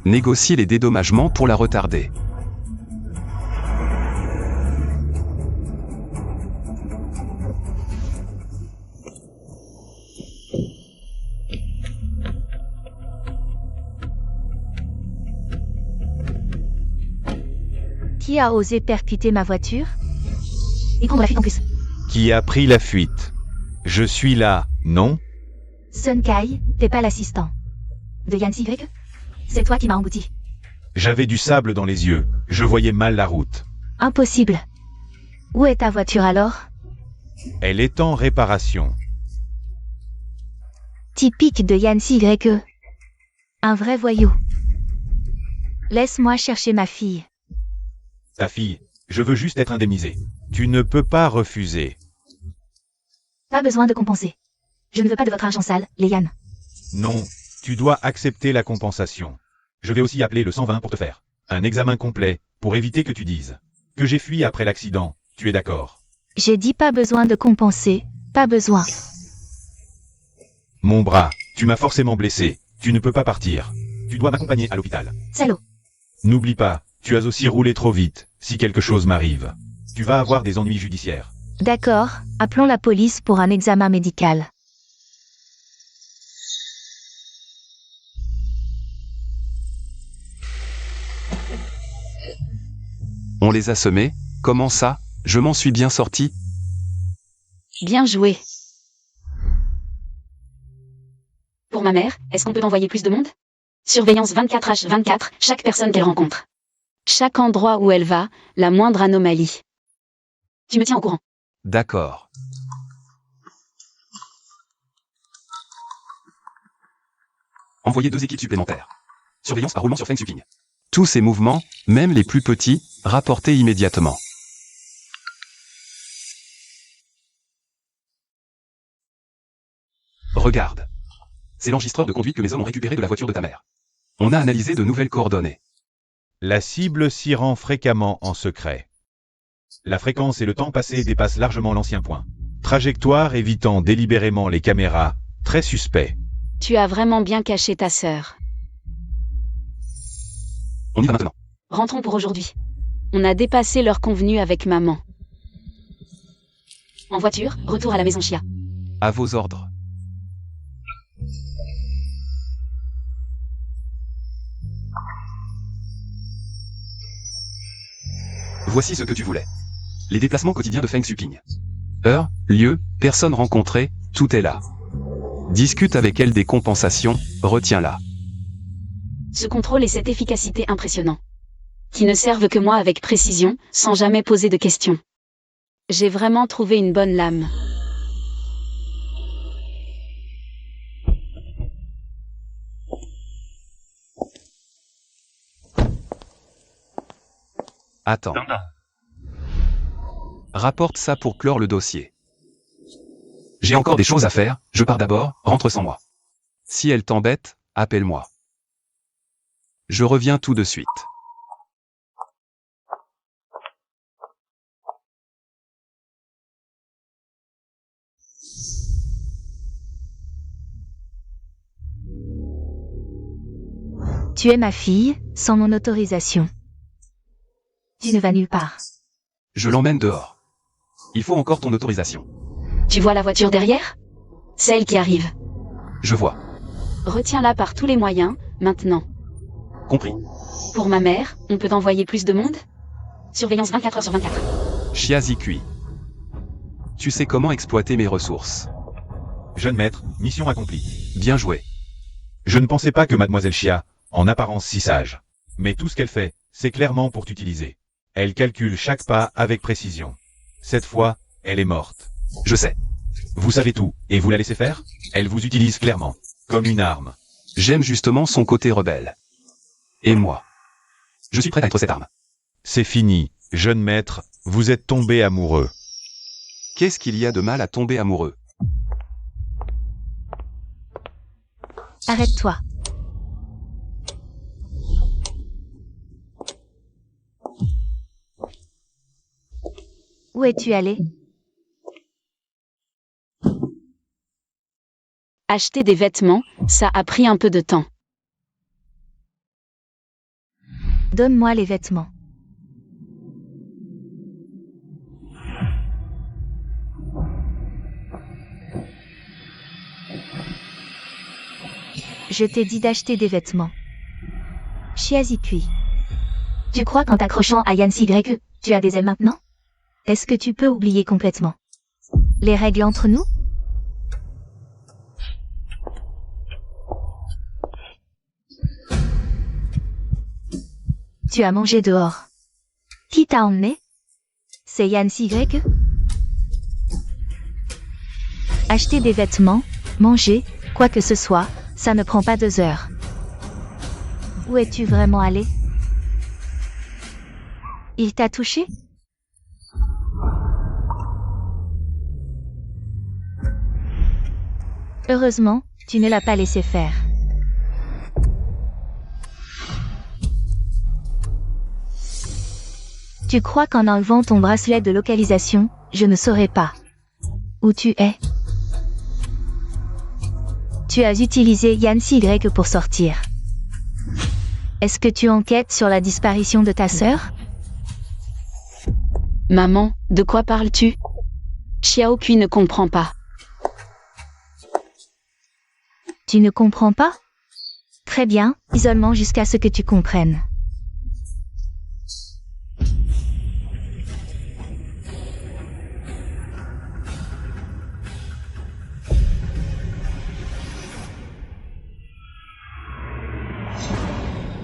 Négocier les dédommagements pour la retarder. Qui a osé percuter ma voiture? Et prendre la fuite en plus. Qui a pris la fuite? Je suis là, non? Sun Kai, t'es pas l'assistant. De Yancy Greg? C'est toi qui m'as englouti. J'avais du sable dans les yeux, je voyais mal la route. Impossible. Où est ta voiture alors? Elle est en réparation. Typique de Yancy Greg. Un vrai voyou. Laisse-moi chercher ma fille. Ta fille, je veux juste être indemnisé. Tu ne peux pas refuser. Pas besoin de compenser. Je ne veux pas de votre argent sale, Léane. Non, tu dois accepter la compensation. Je vais aussi appeler le 120 pour te faire un examen complet, pour éviter que tu dises que j'ai fui après l'accident. Tu es d'accord? J'ai dit pas besoin de compenser, pas besoin. Mon bras, tu m'as forcément blessé. Tu ne peux pas partir. Tu dois m'accompagner à l'hôpital. Salaud. N'oublie pas, tu as aussi roulé trop vite. Si quelque chose m'arrive, tu vas avoir des ennuis judiciaires. D'accord, appelons la police pour un examen médical. On les a semés? Comment ça? Je m'en suis bien sorti? Bien joué. Pour ma mère, est-ce qu'on peut envoyer plus de monde? Surveillance 24h24, chaque personne qu'elle rencontre. Chaque endroit où elle va, la moindre anomalie. Tu me tiens au courant. D'accord. Envoyez 2 équipes supplémentaires. Surveillance par roulement sur Feng Shuqing. Tous ces mouvements, même les plus petits, rapportés immédiatement. Regarde. C'est l'enregistreur de conduite que mes hommes ont récupéré de la voiture de ta mère. On a analysé de nouvelles coordonnées. La cible s'y rend fréquemment en secret. La fréquence et le temps passé dépassent largement l'ancien point. Trajectoire évitant délibérément les caméras, très suspect. Tu as vraiment bien caché ta sœur. On y va maintenant. Rentrons pour aujourd'hui. On a dépassé l'heure convenue avec maman. En voiture, retour à la maison Chia. À vos ordres. Voici ce que tu voulais. Les déplacements quotidiens de Feng Shuqing. Heure, lieu, personne rencontrée, tout est là. Discute avec elle des compensations, retiens-la. Ce contrôle et cette efficacité impressionnants. Qui ne servent que moi avec précision, sans jamais poser de questions. J'ai vraiment trouvé une bonne lame. Attends. Rapporte ça pour clore le dossier. J'ai J'ai encore des choses à faire, je pars d'abord, rentre sans moi. Si elle t'embête, appelle-moi. Je reviens tout de suite. Tu es ma fille, sans mon autorisation. Tu ne vas nulle part. Je l'emmène dehors. Il faut encore ton autorisation. Tu vois la voiture derrière? C'est elle qui arrive. Je vois. Retiens-la par tous les moyens, maintenant. Compris. Pour ma mère, on peut envoyer plus de monde? Surveillance 24 heures sur 24. Chiazikui. Tu sais comment exploiter mes ressources. Jeune maître, mission accomplie. Bien joué. Je ne pensais pas que mademoiselle Chia, en apparence si sage. Mais tout ce qu'elle fait, c'est clairement pour t'utiliser. Elle calcule chaque pas avec précision. Cette fois, elle est morte. Je sais. Vous savez tout, et vous la laissez faire? Elle vous utilise clairement, comme une arme. J'aime justement son côté rebelle. Et moi. Je suis prêt à être cette arme. C'est fini, jeune maître, vous êtes tombé amoureux. Qu'est-ce qu'il y a de mal à tomber amoureux? Arrête-toi. Où es-tu allé? Acheter des vêtements, ça a pris un peu de temps. Donne-moi les vêtements. Je t'ai dit d'acheter des vêtements. Chiazikui. Tu crois qu'en t'accrochant à Yancy Greg, tu as des ailes maintenant? Est-ce que tu peux oublier complètement les règles entre nous? Tu as mangé dehors. Qui t'a emmené? C'est Yancy Greg? Acheter des vêtements, manger, quoi que ce soit, ça ne prend pas 2 heures. Où es-tu vraiment allé? Il t'a touché? Heureusement, tu ne l'as pas laissé faire. Tu crois qu'en enlevant ton bracelet de localisation, je ne saurais pas où tu es? Tu as utilisé Yancy Y pour sortir. Est-ce que tu enquêtes sur la disparition de ta sœur? Maman, de quoi parles-tu? Xiaokui ne comprend pas. Tu ne comprends pas? Très bien, isolement jusqu'à ce que tu comprennes.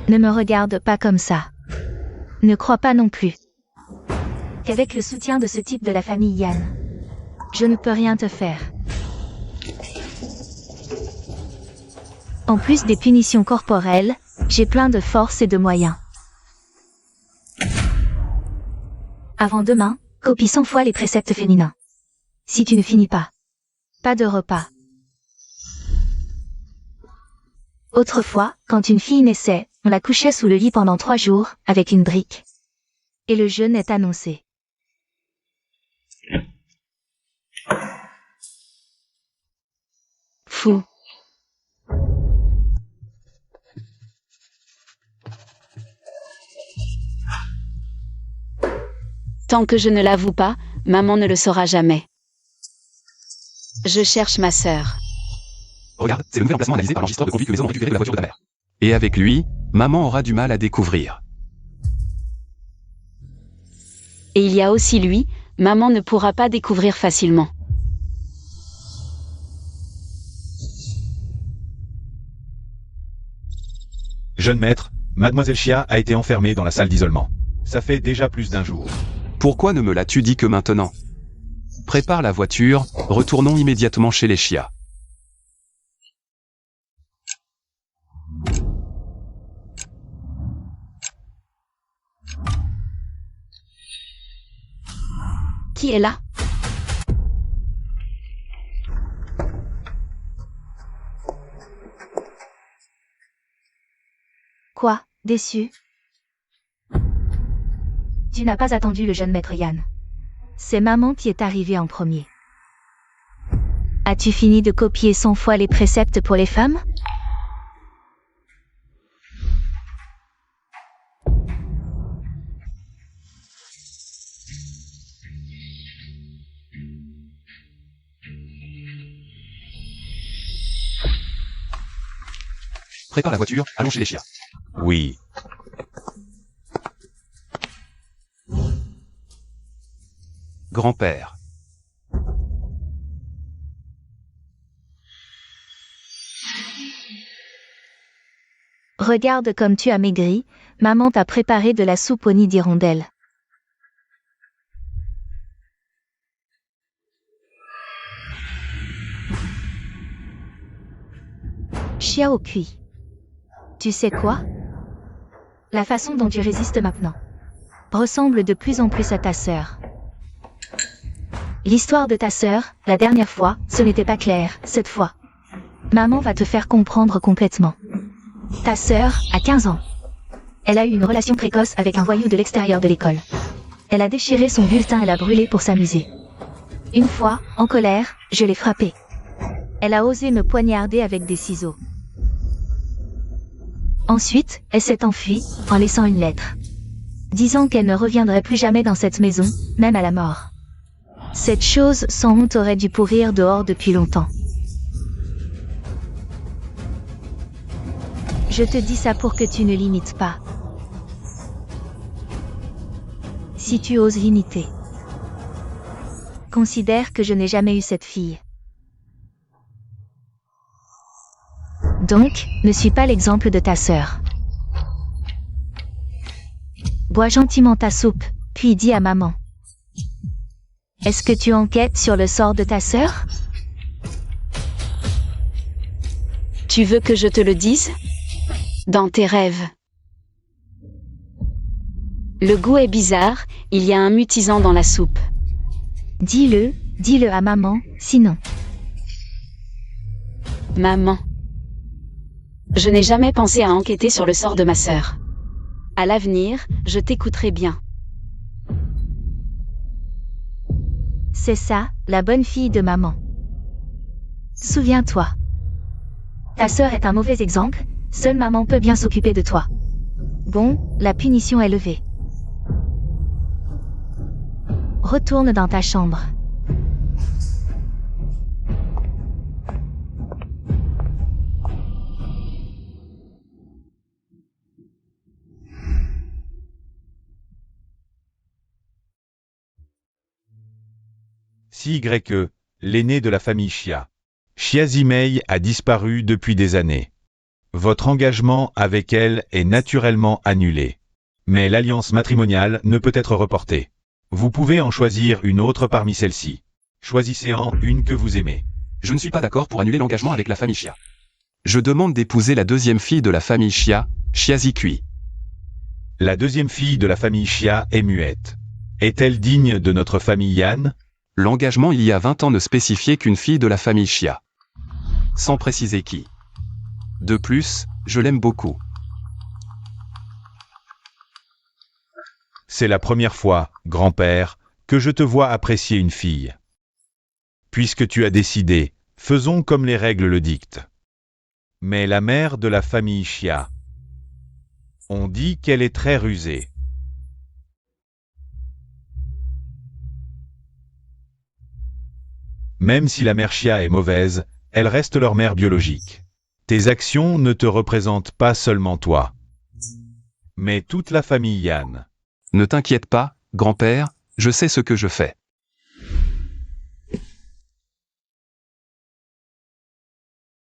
Ne me regarde pas comme ça. Ne crois pas non plus qu'avec le soutien de ce type de la famille Yan, je ne peux rien te faire. En plus des punitions corporelles, j'ai plein de force et de moyens. Avant demain, copie 100 fois les préceptes féminins. Si tu ne finis pas de repas. Autrefois, quand une fille naissait, on la couchait sous le lit pendant 3 jours, avec une brique. Et le jeûne est annoncé. Fou. Tant que je ne l'avoue pas, maman ne le saura jamais. Je cherche ma sœur. Regarde, c'est le nouvel emplacement analysé par l'enregistreur de conduite que Maison a récupéré de la voiture de ta mère. Et avec lui, maman aura du mal à découvrir. Et il y a aussi lui, maman ne pourra pas découvrir facilement. Jeune maître, mademoiselle Chia a été enfermée dans la salle d'isolement. Ça fait déjà plus d'1 jour. Pourquoi ne me l'as-tu dit que maintenant? Prépare la voiture, retournons immédiatement chez les Chia. Qui est là? Déçu. Tu n'as pas attendu le jeune maître Yan. C'est maman qui est arrivée en premier. As-tu fini de copier 100 fois les préceptes pour les femmes? Prépare la voiture, allons chez les chiens. Oui. Grand-père. Regarde comme tu as maigri, maman t'a préparé de la soupe au nid d'hirondelle. Xiao cuit. Tu sais quoi? La façon dont tu résistes maintenant ressemble de plus en plus à ta sœur. L'histoire de ta sœur, la dernière fois, ce n'était pas clair, cette fois. Maman va te faire comprendre complètement. Ta sœur a 15 ans. Elle a eu une relation précoce avec un voyou de l'extérieur de l'école. Elle a déchiré son bulletin et l'a brûlé pour s'amuser. Une fois, en colère, je l'ai frappée. Elle a osé me poignarder avec des ciseaux. Ensuite, elle s'est enfuie, en laissant une lettre. Disant qu'elle ne reviendrait plus jamais dans cette maison, même à la mort. Cette chose sans honte aurait dû pourrir dehors depuis longtemps. Je te dis ça pour que tu ne l'imites pas. Si tu oses l'imiter. Considère que je n'ai jamais eu cette fille. Donc, ne suis pas l'exemple de ta sœur. Bois gentiment ta soupe, puis dis à maman. Est-ce que tu enquêtes sur le sort de ta sœur? Tu veux que je te le dise? Dans tes rêves. Le goût est bizarre, il y a un mutisant dans la soupe. Dis-le à maman, sinon. Maman. Je n'ai jamais pensé à enquêter sur le sort de ma sœur. À l'avenir, je t'écouterai bien. C'est ça, la bonne fille de maman. Souviens-toi. Ta sœur est un mauvais exemple, seule maman peut bien s'occuper de toi. Bon, la punition est levée. Retourne dans ta chambre. CYE, l'aîné de la famille Xia. Xia Zimei a disparu depuis des années. Votre engagement avec elle est naturellement annulé. Mais l'alliance matrimoniale ne peut être reportée. Vous pouvez en choisir une autre parmi celles-ci. Choisissez-en une que vous aimez. Je ne suis pas d'accord pour annuler l'engagement avec la famille Xia. Je demande d'épouser la deuxième fille de la famille Xia, Xia Zikui. La deuxième fille de la famille Xia est muette. Est-elle digne de notre famille Yan? L'engagement il y a 20 ans ne spécifiait qu'une fille de la famille Xia. Sans préciser qui. De plus, je l'aime beaucoup. C'est la première fois, grand-père, que je te vois apprécier une fille. Puisque tu as décidé, faisons comme les règles le dictent. Mais la mère de la famille Xia, on dit qu'elle est très rusée. Même si la mère Xia est mauvaise, elle reste leur mère biologique. Tes actions ne te représentent pas seulement toi, mais toute la famille Yan. Ne t'inquiète pas, grand-père, je sais ce que je fais.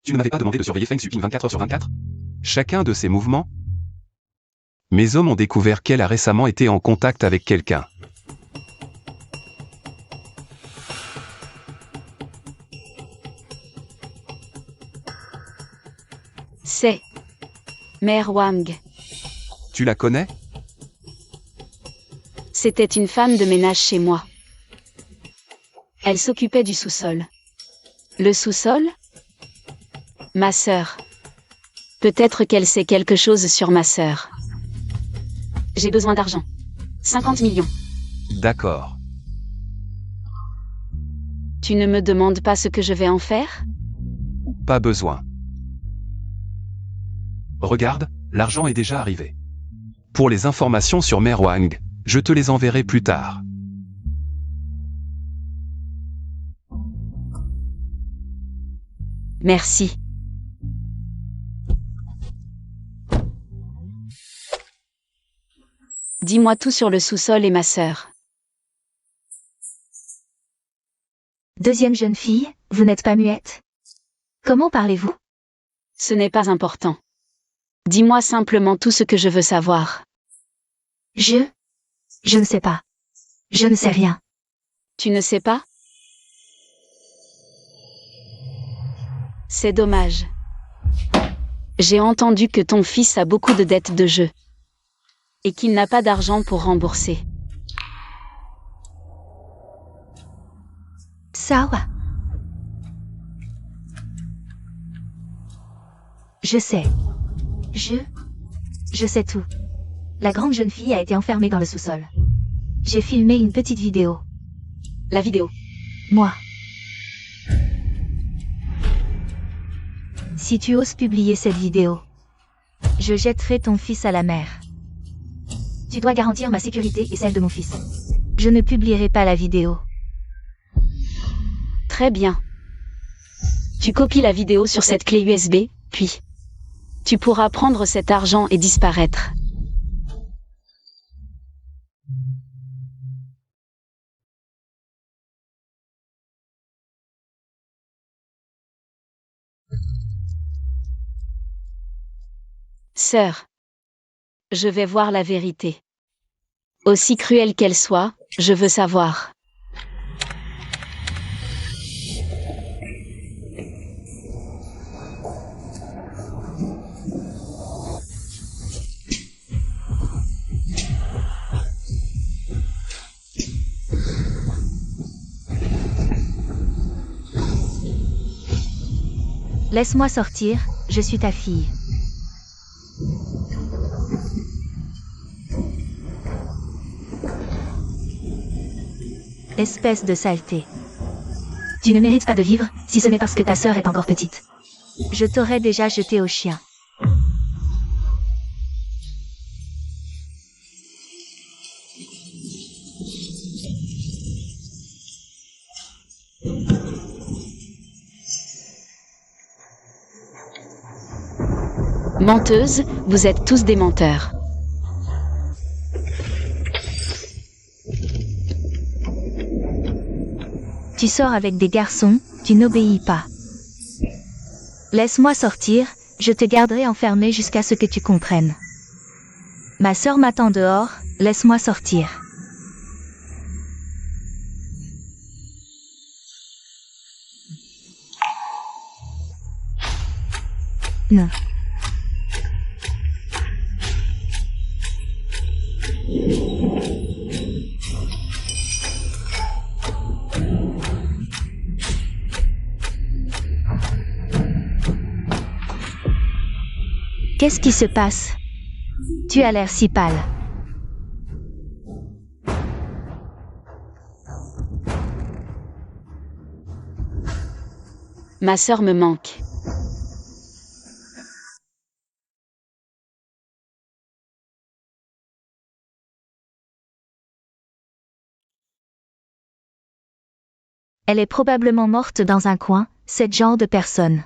Tu ne m'avais pas demandé de surveiller Feng Xuping 24 heures sur 24? Chacun de ses mouvements? Mes hommes ont découvert qu'elle a récemment été en contact avec quelqu'un. C'est Mère Wang. Tu la connais? C'était une femme de ménage chez moi. Elle s'occupait du sous-sol. Le sous-sol? Ma sœur. Peut-être qu'elle sait quelque chose sur ma sœur. J'ai besoin d'argent. 50 millions. D'accord. Tu ne me demandes pas ce que je vais en faire? Pas besoin. Regarde, l'argent est déjà arrivé. Pour les informations sur Mère Wang, je te les enverrai plus tard. Merci. Dis-moi tout sur le sous-sol et ma sœur. Deuxième jeune fille, vous n'êtes pas muette? Comment parlez-vous? Ce n'est pas important. Dis-moi simplement tout ce que je veux savoir. Je ne sais pas. Je ne sais rien. Tu ne sais pas? C'est dommage. J'ai entendu que ton fils a beaucoup de dettes de jeu. Et qu'il n'a pas d'argent pour rembourser. Sawa. Je sais. Je sais tout. La grande jeune fille a été enfermée dans le sous-sol. J'ai filmé une petite vidéo. La vidéo. Moi. Si tu oses publier cette vidéo, je jetterai ton fils à la mer. Tu dois garantir ma sécurité et celle de mon fils. Je ne publierai pas la vidéo. Très bien. Tu copies la vidéo sur cette clé USB, puis tu pourras prendre cet argent et disparaître. Sœur, je vais voir la vérité. Aussi cruelle qu'elle soit, je veux savoir. Laisse-moi sortir, je suis ta fille. Espèce de saleté. Tu ne mérites pas de vivre, si ce n'est parce que ta sœur est encore petite. Je t'aurais déjà jeté au chien. Menteuse, vous êtes tous des menteurs. Tu sors avec des garçons, tu n'obéis pas. Laisse-moi sortir, je te garderai enfermé jusqu'à ce que tu comprennes. Ma sœur m'attend dehors, laisse-moi sortir. Non. Qu'est-ce qui se passe? Tu as l'air si pâle. Ma sœur me manque. Elle est probablement morte dans un coin, cette genre de personne.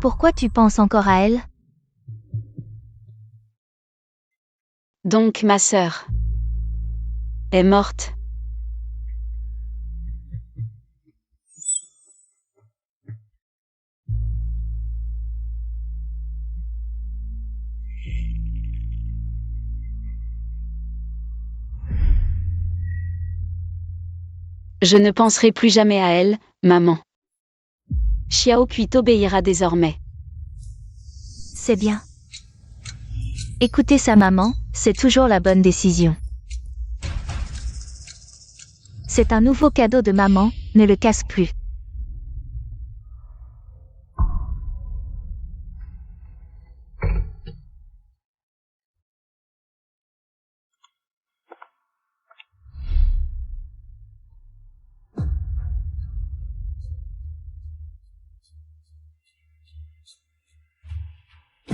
Pourquoi tu penses encore à elle? Donc ma sœur est morte. Je ne penserai plus jamais à elle, maman. Xiao Kui t'obéira désormais. C'est bien. Écouter sa maman, c'est toujours la bonne décision. C'est un nouveau cadeau de maman, ne le casse plus.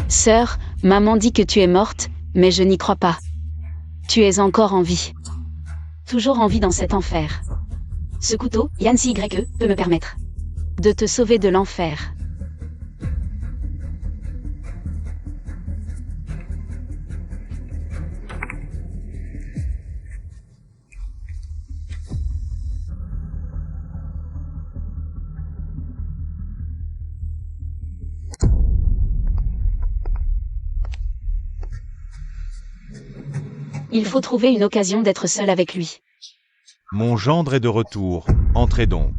Sœur, maman dit que tu es morte, mais je n'y crois pas. Tu es encore en vie. Toujours en vie dans cet enfer. Ce couteau, Yancy peut me permettre de te sauver de l'enfer. Il faut trouver une occasion d'être seul avec lui. Mon gendre est de retour, entrez donc.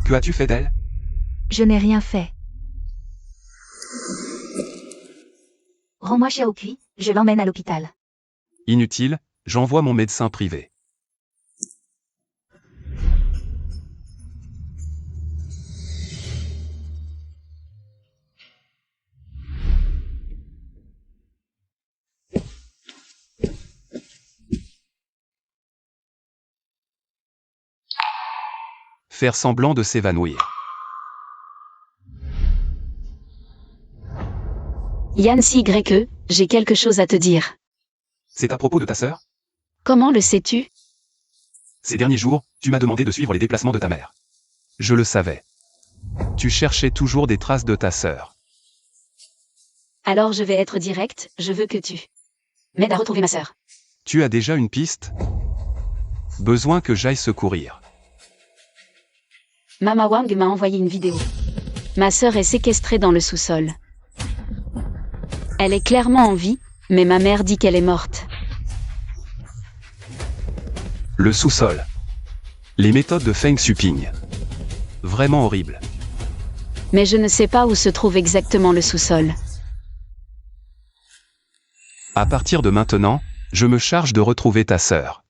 Que as-tu fait d'elle? Je n'ai rien fait. Rends-moi Xiaoqui, je l'emmène à l'hôpital. Inutile, j'envoie mon médecin privé. Faire semblant de s'évanouir. Yancy j'ai quelque chose à te dire. C'est à propos de ta sœur? Comment le sais-tu? Ces derniers jours, tu m'as demandé de suivre les déplacements de ta mère. Je le savais. Tu cherchais toujours des traces de ta sœur. Alors je vais être direct, je veux que tu m'aides à retrouver ma sœur. Tu as déjà une piste? Besoin que j'aille secourir. Mama Wang m'a envoyé une vidéo. Ma sœur est séquestrée dans le sous-sol. Elle est clairement en vie, mais ma mère dit qu'elle est morte. Le sous-sol. Les méthodes de Feng Xuping. Vraiment horrible. Mais je ne sais pas où se trouve exactement le sous-sol. À partir de maintenant, je me charge de retrouver ta sœur.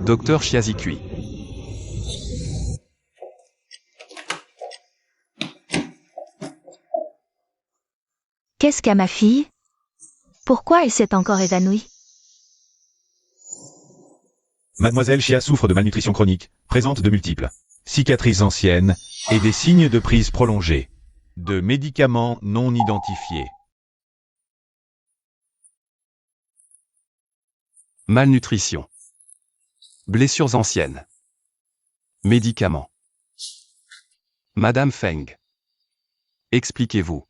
Docteur Xiazikui. Qu'est-ce qu'a ma fille? Pourquoi elle s'est encore évanouie? Mademoiselle Chia souffre de malnutrition chronique, présente de multiples cicatrices anciennes et des signes de prise prolongée de médicaments non identifiés. Malnutrition. Blessures anciennes. Médicaments. Madame Feng. Expliquez-vous.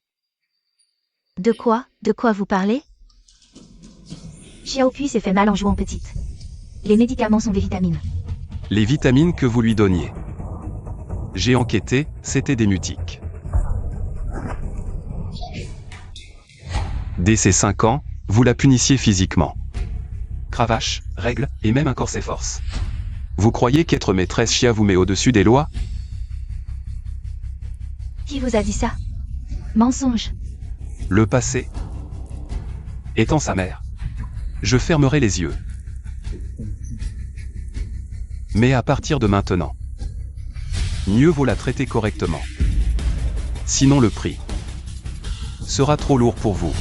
De quoi vous parlez? Xiaoqui s'est fait mal en jouant petite. Les médicaments sont des vitamines. Les vitamines que vous lui donniez. J'ai enquêté, c'était des mutiques. Dès ses 5 ans, vous la punissiez physiquement. Cravache, règles, et même un corset force. Vous croyez qu'être maîtresse Chia vous met au-dessus des lois? Qui vous a dit ça? Mensonge. Le passé. Étant sa mère, je fermerai les yeux. Mais à partir de maintenant, mieux vaut la traiter correctement. Sinon le prix sera trop lourd pour vous.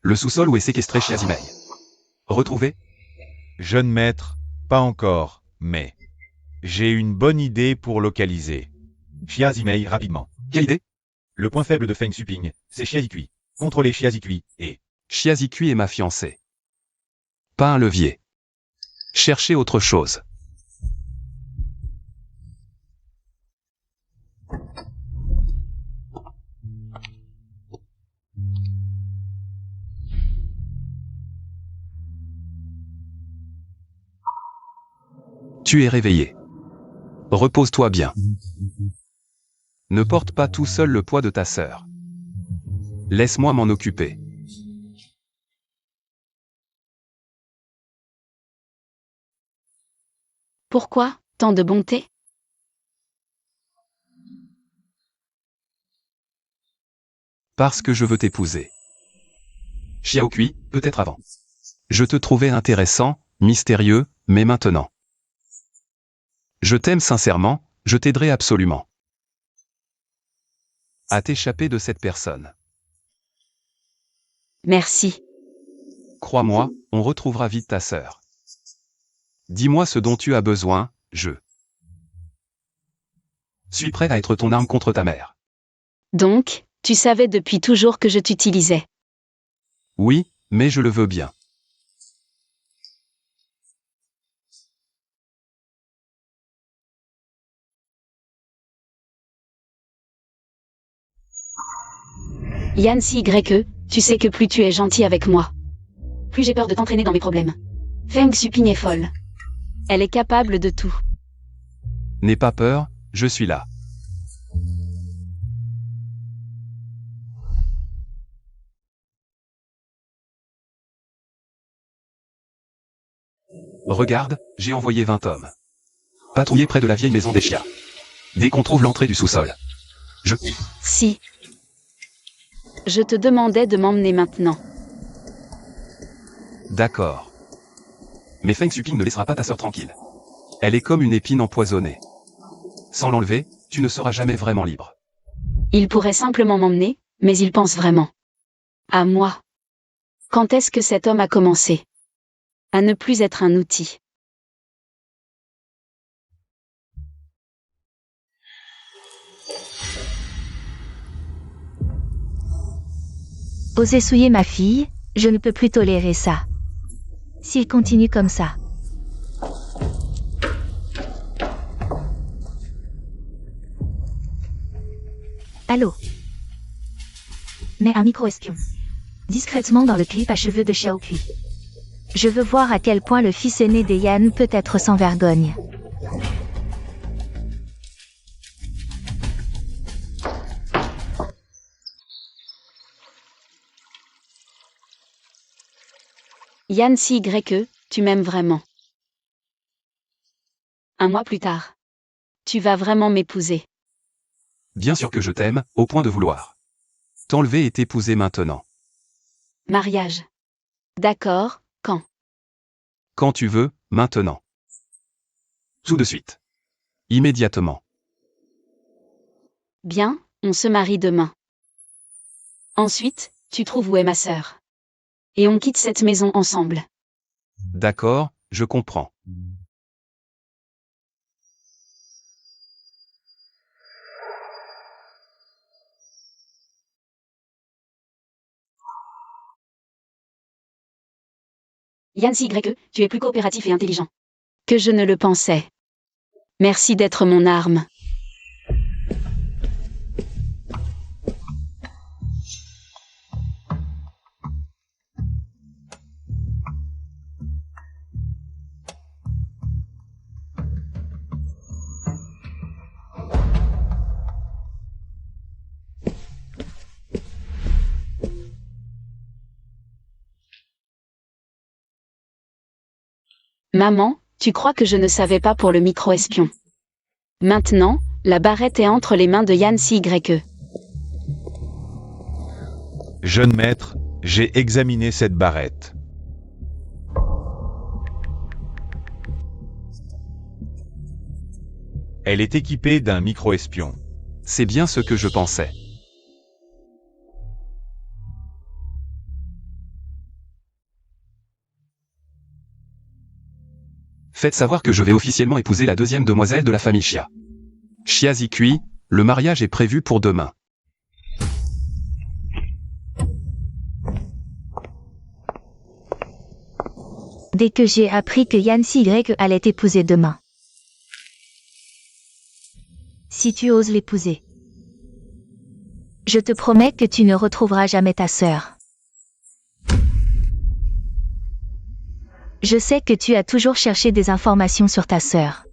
Le sous-sol où est séquestré Xiazimei. Retrouvé? Jeune maître, pas encore, mais j'ai une bonne idée pour localiser Xiazimei rapidement. Quelle idée? Le point faible de Feng Xuping, c'est Xiazikui. Contrôlez Xiazikui et... Xiazikui est ma fiancée. Pas un levier. Cherchez autre chose. Tu es réveillé. Repose-toi bien. Ne porte pas tout seul le poids de ta sœur. Laisse-moi m'en occuper. Pourquoi tant de bonté? Parce que je veux t'épouser. Xiaoqui, peut-être avant. Je te trouvais intéressant, mystérieux, mais maintenant. Je t'aime sincèrement, je t'aiderai absolument à t'échapper de cette personne. Merci. Crois-moi, on retrouvera vite ta sœur. Dis-moi ce dont tu as besoin, je suis prêt à être ton arme contre ta mère. Donc, tu savais depuis toujours que je t'utilisais. Oui, mais je le veux bien. Yancy YE, tu sais que plus tu es gentil avec moi, plus j'ai peur de t'entraîner dans mes problèmes. Feng Xuping est folle. Elle est capable de tout. N'aie pas peur, je suis là. Regarde, j'ai envoyé 20 hommes patrouiller près de la vieille maison des Xia. Dès qu'on trouve l'entrée du sous-sol, Si. Je te demandais de m'emmener maintenant. D'accord. Mais Feng Xuping ne laissera pas ta sœur tranquille. Elle est comme une épine empoisonnée. Sans l'enlever, tu ne seras jamais vraiment libre. Il pourrait simplement m'emmener, mais il pense vraiment à moi. Quand est-ce que cet homme a commencé à ne plus être un outil? Osez souiller ma fille, je ne peux plus tolérer ça. S'il continue comme ça. Allô? Mets un micro-espion discrètement dans le clip à cheveux de Xiaokui. Je veux voir à quel point le fils aîné des Yan peut être sans vergogne. Yancy YE, tu m'aimes vraiment. Un mois plus tard. Tu vas vraiment m'épouser. Bien sûr que je t'aime, au point de vouloir t'enlever et t'épouser maintenant. Mariage. D'accord, quand? Quand tu veux, maintenant. Tout de suite. Immédiatement. Bien, on se marie demain. Ensuite, tu trouves où est ma sœur. Et on quitte cette maison ensemble. D'accord, je comprends. Yancy YE, tu es plus coopératif et intelligent que je ne le pensais. Merci d'être mon arme. Maman, tu crois que je ne savais pas pour le micro-espion. Maintenant, la barrette est entre les mains de Yancy YE. Jeune maître, j'ai examiné cette barrette. Elle est équipée d'un micro-espion. C'est bien ce que je pensais. Faites savoir que je vais officiellement épouser la deuxième demoiselle de la famille Xia. Xia Zikui, le mariage est prévu pour demain. Dès que j'ai appris que Yancy YE allait t'épouser demain. Si tu oses l'épouser, je te promets que tu ne retrouveras jamais ta sœur. Je sais que tu as toujours cherché des informations sur ta sœur.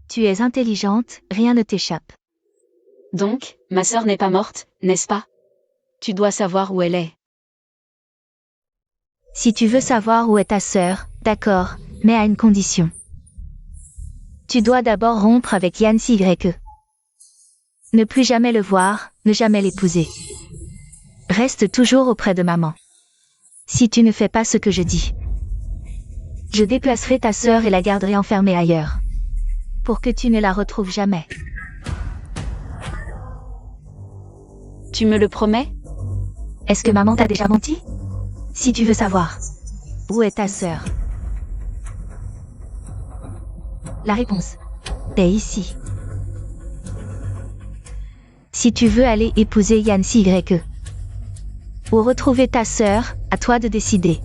Tu es intelligente, rien ne t'échappe. Donc, ma sœur n'est pas morte, n'est-ce pas? Tu dois savoir où elle est. Si tu veux savoir où est ta sœur, d'accord, mais à une condition. Tu dois d'abord rompre avec Yancy YE. Ne plus jamais le voir, ne jamais l'épouser. Reste toujours auprès de maman. Si tu ne fais pas ce que je dis, je déplacerai ta sœur et la garderai enfermée ailleurs. pour que tu ne la retrouves jamais. Tu me le promets? Est-ce que maman t'a déjà menti? Si tu veux savoir, où est ta sœur? La réponse est ici. Si tu veux aller épouser Yann CYE ou retrouver ta sœur, à toi de décider.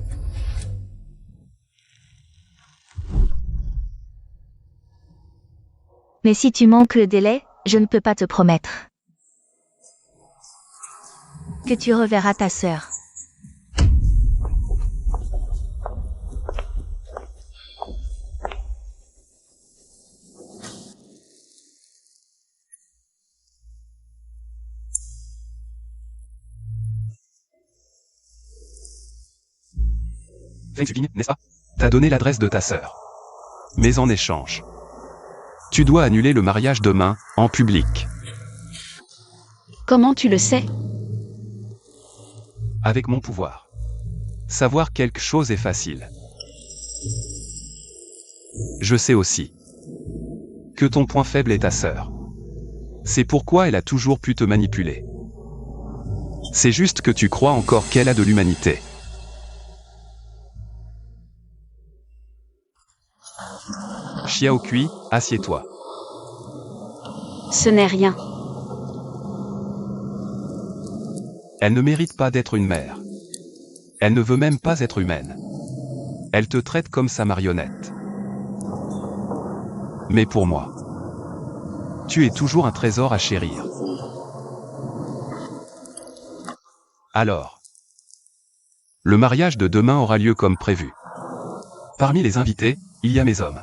Mais si tu manques le délai, je ne peux pas te promettre que tu reverras ta sœur. Feng Subing, n'est-ce pas? T'as donné l'adresse de ta sœur. Mais en échange, tu dois annuler le mariage demain, en public. Comment tu le sais? Avec mon pouvoir. Savoir quelque chose est facile. Je sais aussi que ton point faible est ta sœur. C'est pourquoi elle a toujours pu te manipuler. C'est juste que tu crois encore qu'elle a de l'humanité. Xiao Kui, assieds-toi. Ce n'est rien. Elle ne mérite pas d'être une mère. Elle ne veut même pas être humaine. Elle te traite comme sa marionnette. Mais pour moi, tu es toujours un trésor à chérir. Alors, le mariage de demain aura lieu comme prévu. Parmi les invités, il y a mes hommes.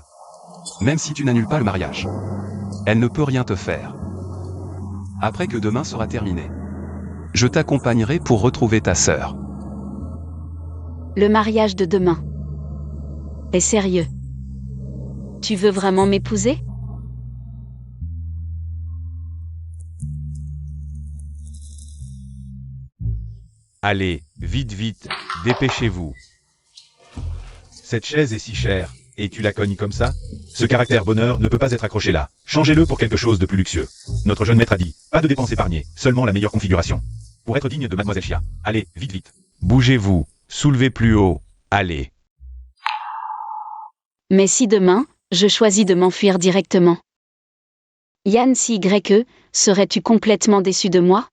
Même si tu n'annules pas le mariage, elle ne peut rien te faire. Après que demain sera terminé, je t'accompagnerai pour retrouver ta sœur. Le mariage de demain est sérieux. Tu veux vraiment m'épouser? Allez, vite, vite, dépêchez-vous. Cette chaise est si chère, et tu la cognes comme ça? Ce caractère bonheur ne peut pas être accroché là. Changez-le pour quelque chose de plus luxueux. Notre jeune maître a dit, pas de dépenses épargnées, seulement la meilleure configuration. Pour être digne de Mademoiselle Xia. Allez, vite, vite. Bougez-vous, soulevez plus haut, allez. Mais si demain, je choisis de m'enfuir directement, Yann CYE, serais-tu complètement déçu de moi?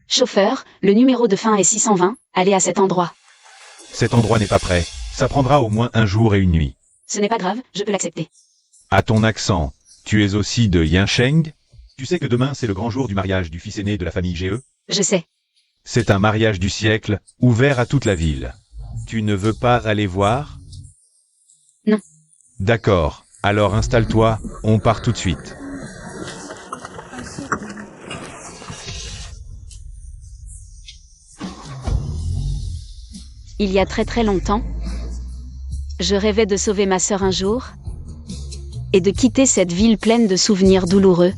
Chauffeur, le numéro de fin est 620, allez à cet endroit. Cet endroit n'est pas prêt. Ça prendra au moins un jour et une nuit. Ce n'est pas grave, je peux l'accepter. À ton accent, tu es aussi de Yansheng? Tu sais que demain c'est le grand jour du mariage du fils aîné de la famille GE? Je sais. C'est un mariage du siècle, ouvert à toute la ville. Tu ne veux pas aller voir? Non. D'accord, alors installe-toi, on part tout de suite. Il y a très longtemps, je rêvais de sauver ma sœur un jour, et de quitter cette ville pleine de souvenirs douloureux,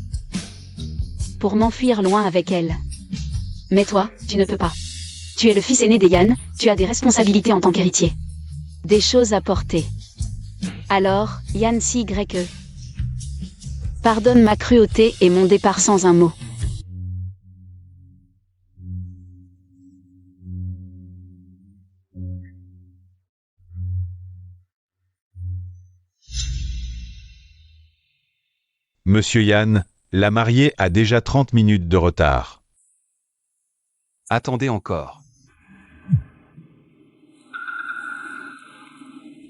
pour m'enfuir loin avec elle. Mais toi, tu ne peux pas. Tu es le fils aîné des Yann, tu as des responsabilités en tant qu'héritier. Des choses à porter. Alors, Yann CYE, pardonne ma cruauté et mon départ sans un mot. Monsieur Yann, la mariée a déjà 30 minutes de retard. Attendez encore.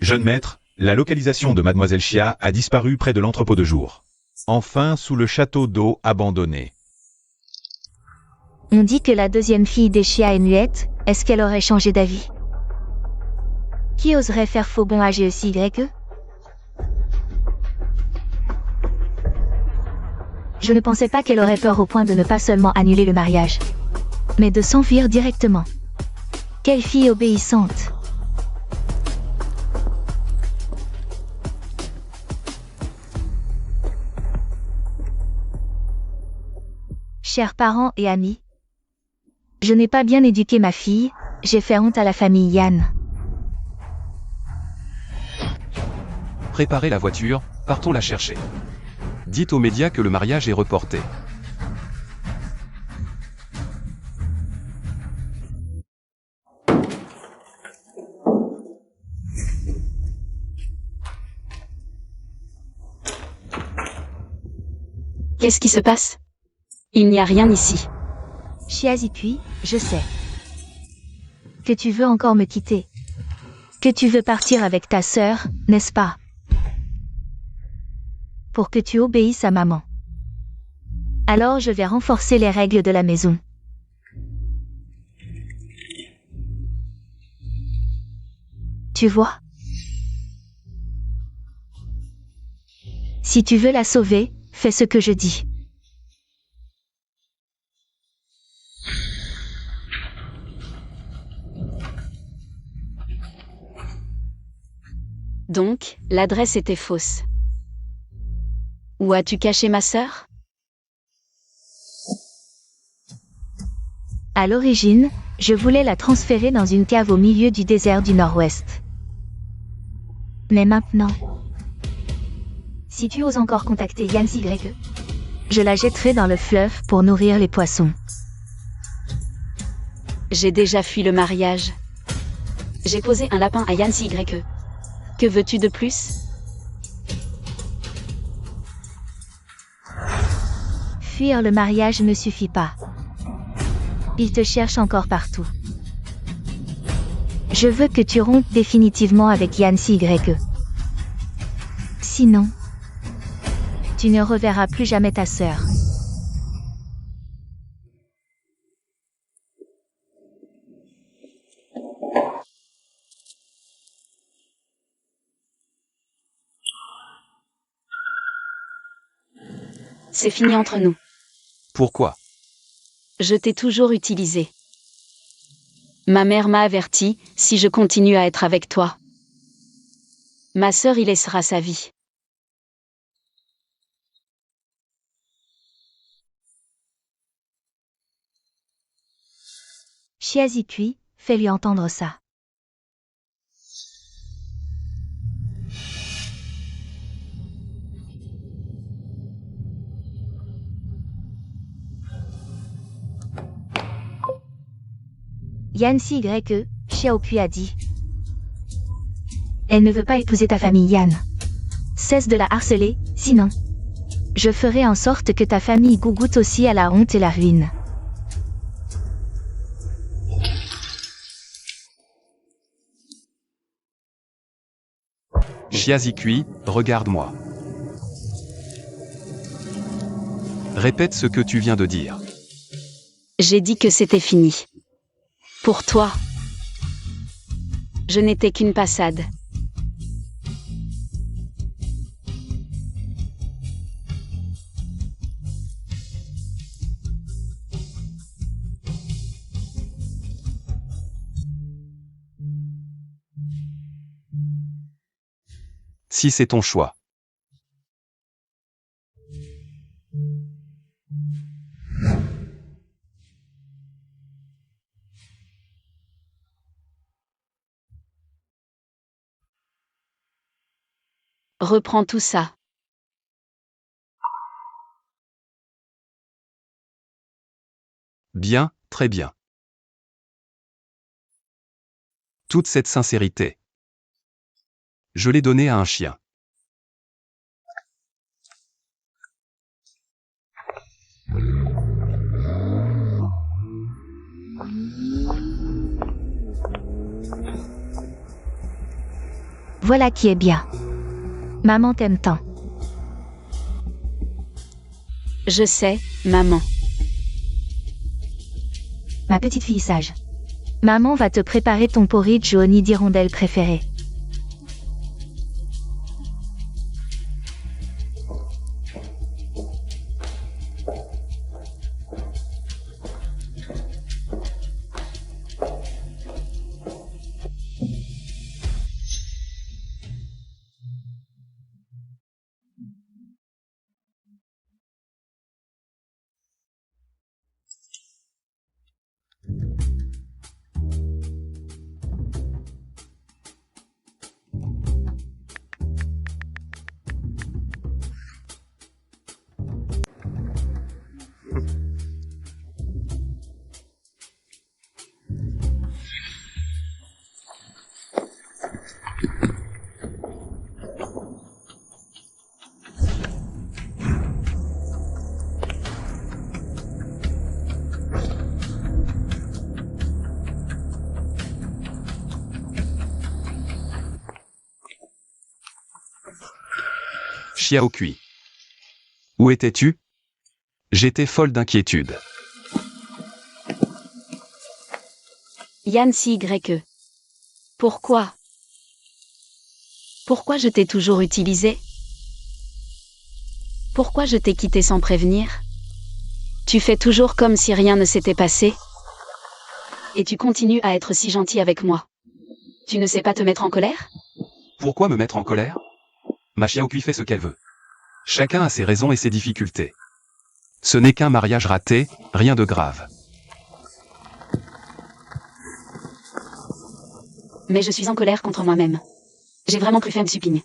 Jeune maître, la localisation de Mademoiselle Xia a disparu près de l'entrepôt de jour. Enfin sous le château d'eau abandonné. On dit que la deuxième fille des Xia est muette, est-ce qu'elle aurait changé d'avis? Qui oserait faire faux bon à GECYE? Je ne pensais pas qu'elle aurait peur au point de ne pas seulement annuler le mariage, mais de s'enfuir directement. Quelle fille obéissante! Chers parents et amis, je n'ai pas bien éduqué ma fille, j'ai fait honte à la famille Yann. Préparez la voiture, partons la chercher. Dites aux médias que le mariage est reporté. Qu'est-ce qui se passe? Il n'y a rien ici. Chiazikui, je sais. Que tu veux encore me quitter. Que tu veux partir avec ta sœur, n'est-ce pas? Pour que tu obéisses à maman. Alors je vais renforcer les règles de la maison. Tu vois? Si tu veux la sauver, fais ce que je dis. Donc, l'adresse était fausse. Où as-tu caché ma sœur? À l'origine, je voulais la transférer dans une cave au milieu du désert du Nord-Ouest. Mais maintenant, si tu oses encore contacter Yann Y, je la jetterai dans le fleuve pour nourrir les poissons. J'ai déjà fui le mariage. J'ai posé un lapin à Yann Y. Que veux-tu de plus? Fuir le mariage ne suffit pas. Il te cherche encore partout. Je veux que tu rompes définitivement avec Yann Y. Sinon, tu ne reverras plus jamais ta sœur. C'est fini entre nous. Pourquoi? Je t'ai toujours utilisé. Ma mère m'a averti, si je continue à être avec toi, ma sœur y laissera sa vie. Chiazikui, fais-lui entendre ça. Yann Y, Xiaopui a dit. Elle ne veut pas épouser ta famille Yann. Cesse de la harceler, sinon. Je ferai en sorte que ta famille goûte aussi à la honte et la ruine. Chiazikui, regarde-moi. Répète ce que tu viens de dire. J'ai dit que c'était fini. Pour toi, je n'étais qu'une passade. Si c'est ton choix. Reprends tout ça. Bien, très bien. Toute cette sincérité. Je l'ai donnée à un chien. Voilà qui est bien. Maman t'aime tant. Je sais, maman. Ma petite fille sage. Maman va te préparer ton porridge au nid d'hirondelle préféré. Xiaokui. Où étais-tu? J'étais folle d'inquiétude. Yan Si-YE. Pourquoi? Pourquoi je t'ai toujours utilisé? Pourquoi je t'ai quitté sans prévenir? Tu fais toujours comme si rien ne s'était passé. Et tu continues à être si gentil avec moi. Tu ne sais pas te mettre en colère? Pourquoi me mettre en colère? Ma Xiaokui fait ce qu'elle veut. Chacun a ses raisons et ses difficultés. Ce n'est qu'un mariage raté, rien de grave. Mais je suis en colère contre moi-même. J'ai vraiment cru Feng Xuping.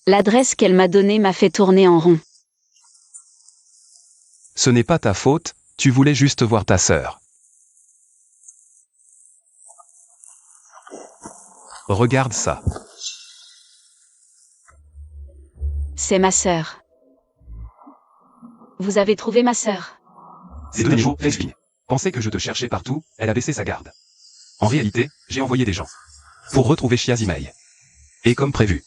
L'adresse qu'elle m'a donnée m'a fait tourner en rond. Ce n'est pas ta faute, tu voulais juste voir ta sœur. Regarde ça. C'est ma sœur. Vous avez trouvé ma sœur? Ces deux niveaux, Feng Xuping. Pensait que je te cherchais partout, elle a baissé sa garde. En réalité, j'ai envoyé des gens pour retrouver Xiazimei. Et comme prévu,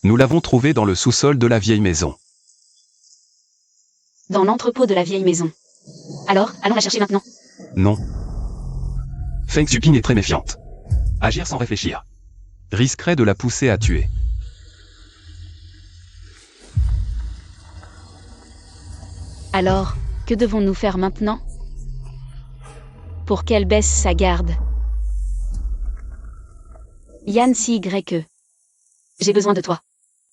nous l'avons trouvée dans le sous-sol de la vieille maison. Dans l'entrepôt de la vieille maison. Alors, allons la chercher maintenant. Non. Feng Xuping est très méfiante. Agir sans réfléchir risquerait de la pousser à tuer. Alors, que devons-nous faire maintenant? Pour qu'elle baisse sa garde. Yan Si-YE. J'ai besoin de toi.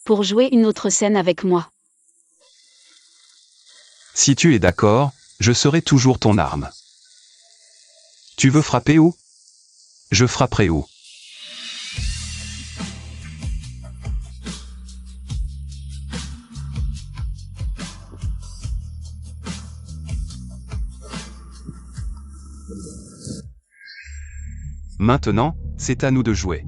Pour jouer une autre scène avec moi. Si tu es d'accord, je serai toujours ton arme. Tu veux frapper où? Je frapperai où? Maintenant, c'est à nous de jouer.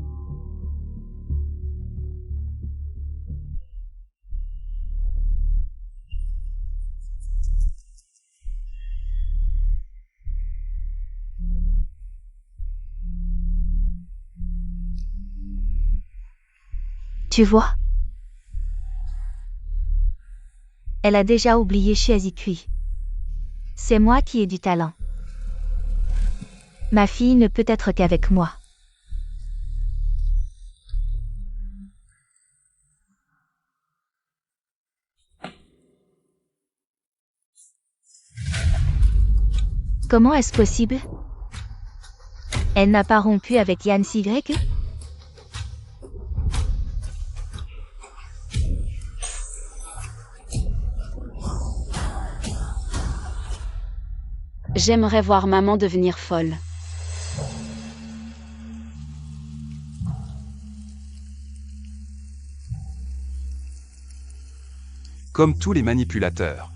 Tu vois? Elle a déjà oublié Xiazikui. C'est moi qui ai du talent. Ma fille ne peut être qu'avec moi. Comment est-ce possible? Elle n'a pas rompu avec Yan Si-YE? J'aimerais voir maman devenir folle. Comme tous les manipulateurs.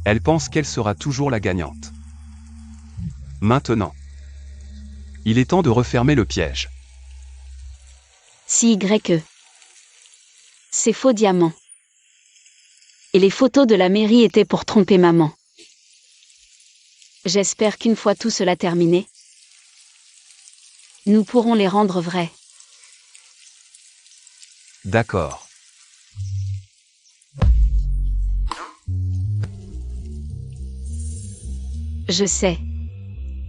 Elle pense qu'elle sera toujours la gagnante. Maintenant, il est temps de refermer le piège. Si-YE. Ces faux diamants. Et les photos de la mairie étaient pour tromper maman. J'espère qu'une fois tout cela terminé, nous pourrons les rendre vrais. D'accord. Je sais.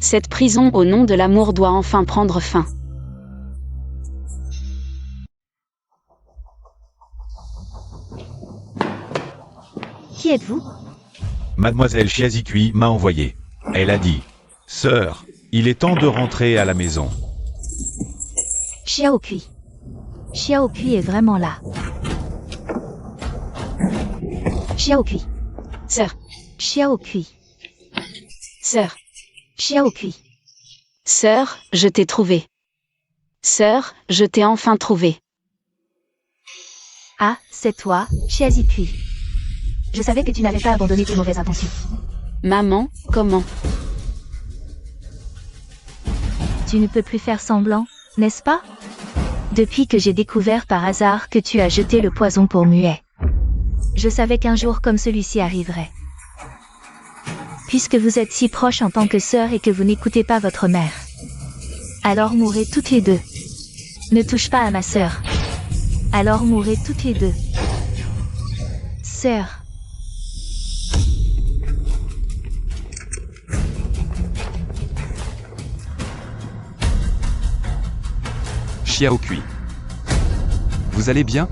Cette prison au nom de l'amour doit enfin prendre fin. Qui êtes-vous? Mademoiselle Xiazikui m'a envoyé. Elle a dit, « Sœur, il est temps de rentrer à la maison. » Xiaokui. Xiaokui est vraiment là. Xiaokui. Sœur, Xiaokui. sœur, Xiaokui. sœur, je t'ai trouvé. Sœur, je t'ai enfin trouvé. Ah, c'est toi, Xiazikui. Je savais que tu n'avais pas abandonné tes mauvaises intentions. Maman, comment? Tu ne peux plus faire semblant, n'est-ce pas? Depuis que j'ai découvert par hasard que tu as jeté le poison pour Muet. Je savais qu'un jour comme celui-ci arriverait. Puisque vous êtes si proches en tant que sœurs et que vous n'écoutez pas votre mère. Alors mourrez toutes les deux. Ne touche pas à ma sœur. Alors mourrez toutes les deux. sœur. Xiaokui. Vous allez bien?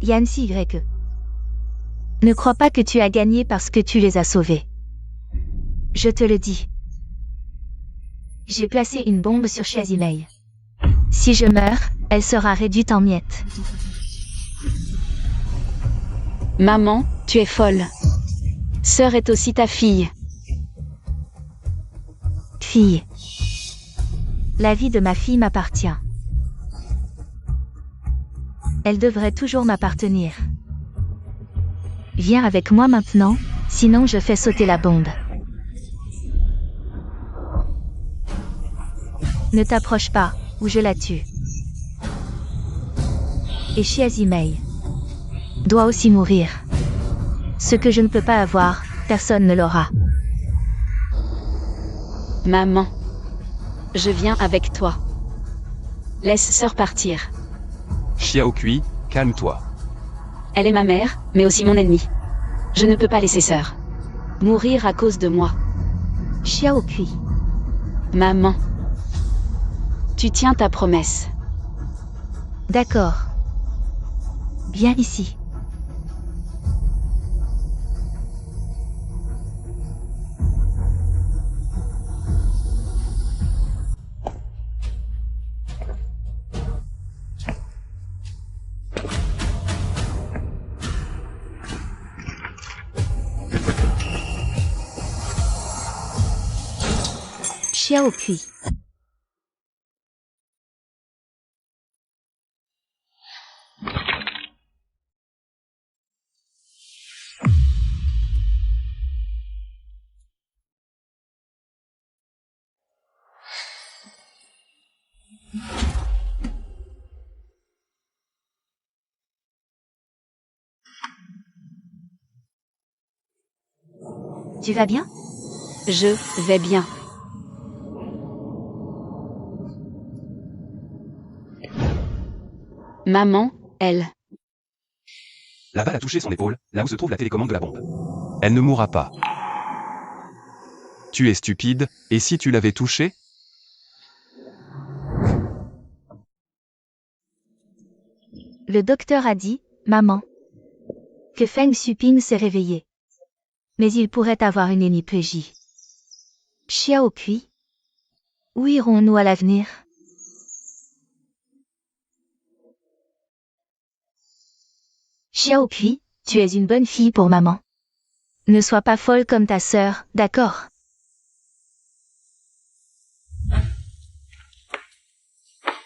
Yancy Y. Ne crois pas que tu as gagné parce que tu les as sauvés. Je te le dis. J'ai placé une bombe sur Shazimei. Si je meurs, elle sera réduite en miettes. Maman, tu es folle. Sœur est aussi ta fille. Fille. La vie de ma fille m'appartient. Elle devrait toujours m'appartenir. Viens avec moi maintenant, sinon je fais sauter la bombe. Ne t'approche pas, ou je la tue. Et Shazimei doit aussi mourir. Ce que je ne peux pas avoir, personne ne l'aura. Maman. Je viens avec toi. Laisse sœur partir. Xiaokui, calme-toi. Elle est ma mère, mais aussi mon ennemie. Je ne peux pas laisser sœur mourir à cause de moi. Xiaokui. Maman. Tu tiens ta promesse. D'accord. Viens ici. Xiaokui. Tu vas bien? Je vais bien. Maman, elle. La balle a touché son épaule, là où se trouve la télécommande de la bombe. Elle ne mourra pas. Tu es stupide, et si tu l'avais touchée? Le docteur a dit, maman, que Feng Xuping s'est réveillé. Mais il pourrait avoir une hémiplégie. Xiaokui. Où irons-nous à l'avenir? Xiaokui, tu es une bonne fille pour maman. Ne sois pas folle comme ta sœur, d'accord?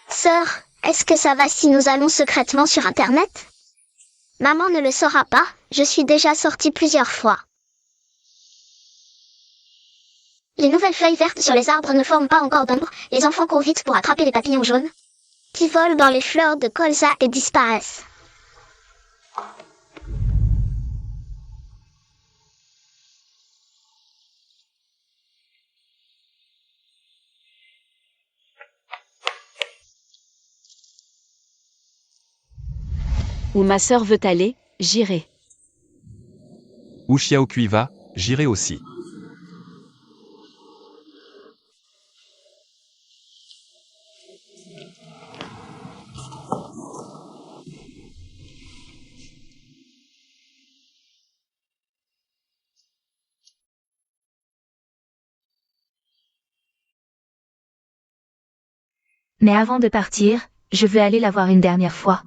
Sœur, est-ce que ça va si nous allons secrètement sur Internet? Maman ne le saura pas, je suis déjà sortie plusieurs fois. Les nouvelles feuilles vertes sur les arbres ne forment pas encore d'ombre, les enfants courent vite pour attraper les papillons jaunes, qui volent dans les fleurs de colza et disparaissent. Où ma sœur veut aller, j'irai. Où Xiaokui va, j'irai aussi. Mais avant de partir, je veux aller la voir une dernière fois.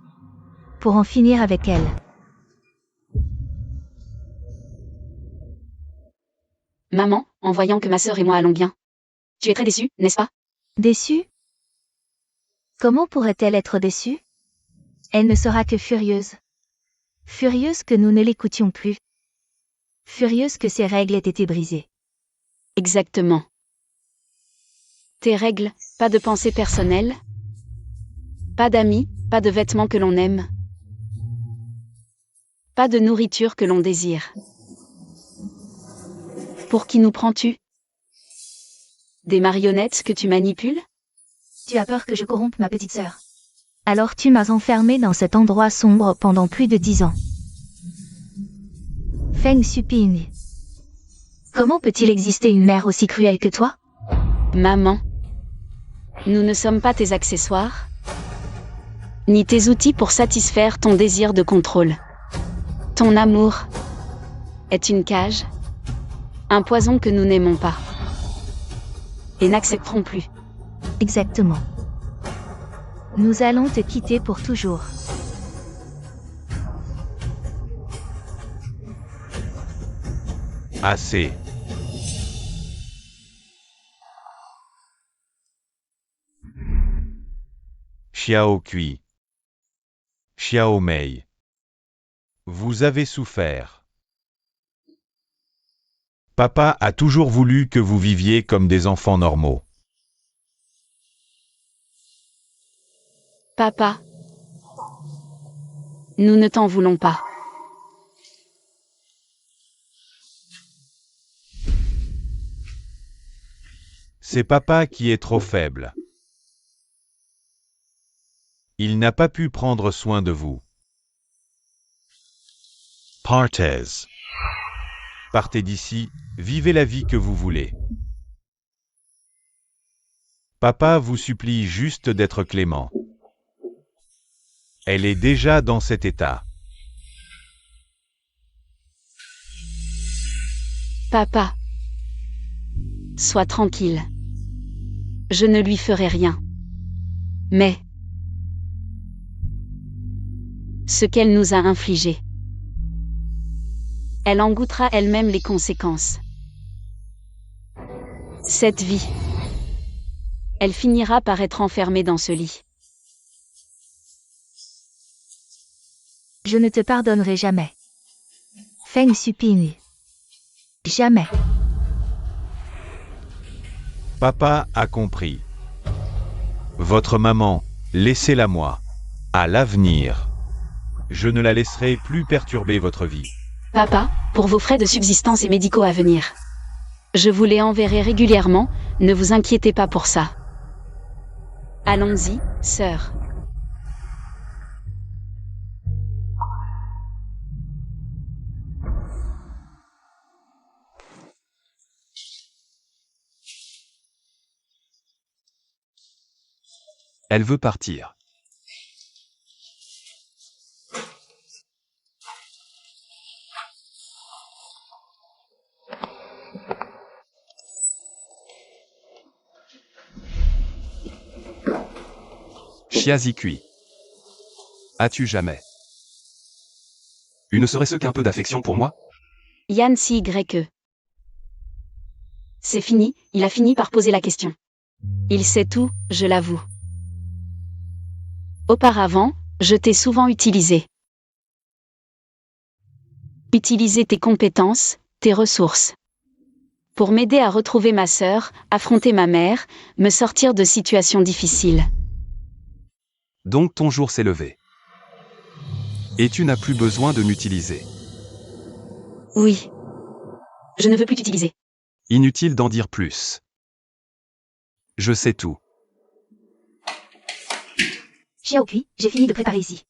Pour en finir avec elle. Maman, en voyant que ma sœur et moi allons bien. Tu es très déçue, n'est-ce pas? Déçue? Comment pourrait-elle être déçue? Elle ne sera que furieuse. Furieuse que nous ne l'écoutions plus. Furieuse que ses règles aient été brisées. Exactement. Tes règles, pas de pensée personnelle. Pas d'amis, pas de vêtements que l'on aime. Pas de nourriture que l'on désire. Pour qui nous prends-tu? Des marionnettes que tu manipules? Tu as peur que je corrompe ma petite sœur. Alors tu m'as enfermé dans cet endroit sombre pendant plus de 10 ans. Feng Suping. Comment peut-il exister une mère aussi cruelle que toi? Maman. Nous ne sommes pas tes accessoires, ni tes outils pour satisfaire ton désir de contrôle. Ton amour est une cage, un poison que nous n'aimons pas et n'accepterons plus. Exactement. Nous allons te quitter pour toujours. Assez. Xiao Kui. Xiao Mei. Vous avez souffert. Papa a toujours voulu que vous viviez comme des enfants normaux. Papa, nous ne t'en voulons pas. C'est papa qui est trop faible. Il n'a pas pu prendre soin de vous. Partez. Partez d'ici, vivez la vie que vous voulez. Papa vous supplie juste d'être clément. Elle est déjà dans cet état. Papa, sois tranquille. Je ne lui ferai rien. Mais ce qu'elle nous a infligé, elle en goûtera elle-même les conséquences. Cette vie, elle finira par être enfermée dans ce lit. Je ne te pardonnerai jamais. Feng Suping. Jamais. Papa a compris. Votre maman, laissez-la moi. À l'avenir, je ne la laisserai plus perturber votre vie. Papa, pour vos frais de subsistance et médicaux à venir, je vous les enverrai régulièrement, ne vous inquiétez pas pour ça. Allons-y, sœur. Elle veut partir. Chiazikui. As-tu jamais eu ne serait-ce qu'un peu d'affection pour moi? Yann CYE. C'est fini, il a fini par poser la question. Il sait tout, je l'avoue. Auparavant, je t'ai souvent utilisé. Utiliser tes compétences, tes ressources. Pour m'aider à retrouver ma sœur, affronter ma mère, me sortir de situations difficiles. Donc ton jour s'est levé. Et tu n'as plus besoin de m'utiliser. Oui. Je ne veux plus t'utiliser. Inutile d'en dire plus. Je sais tout. Xiaokui, j'ai fini de préparer ici.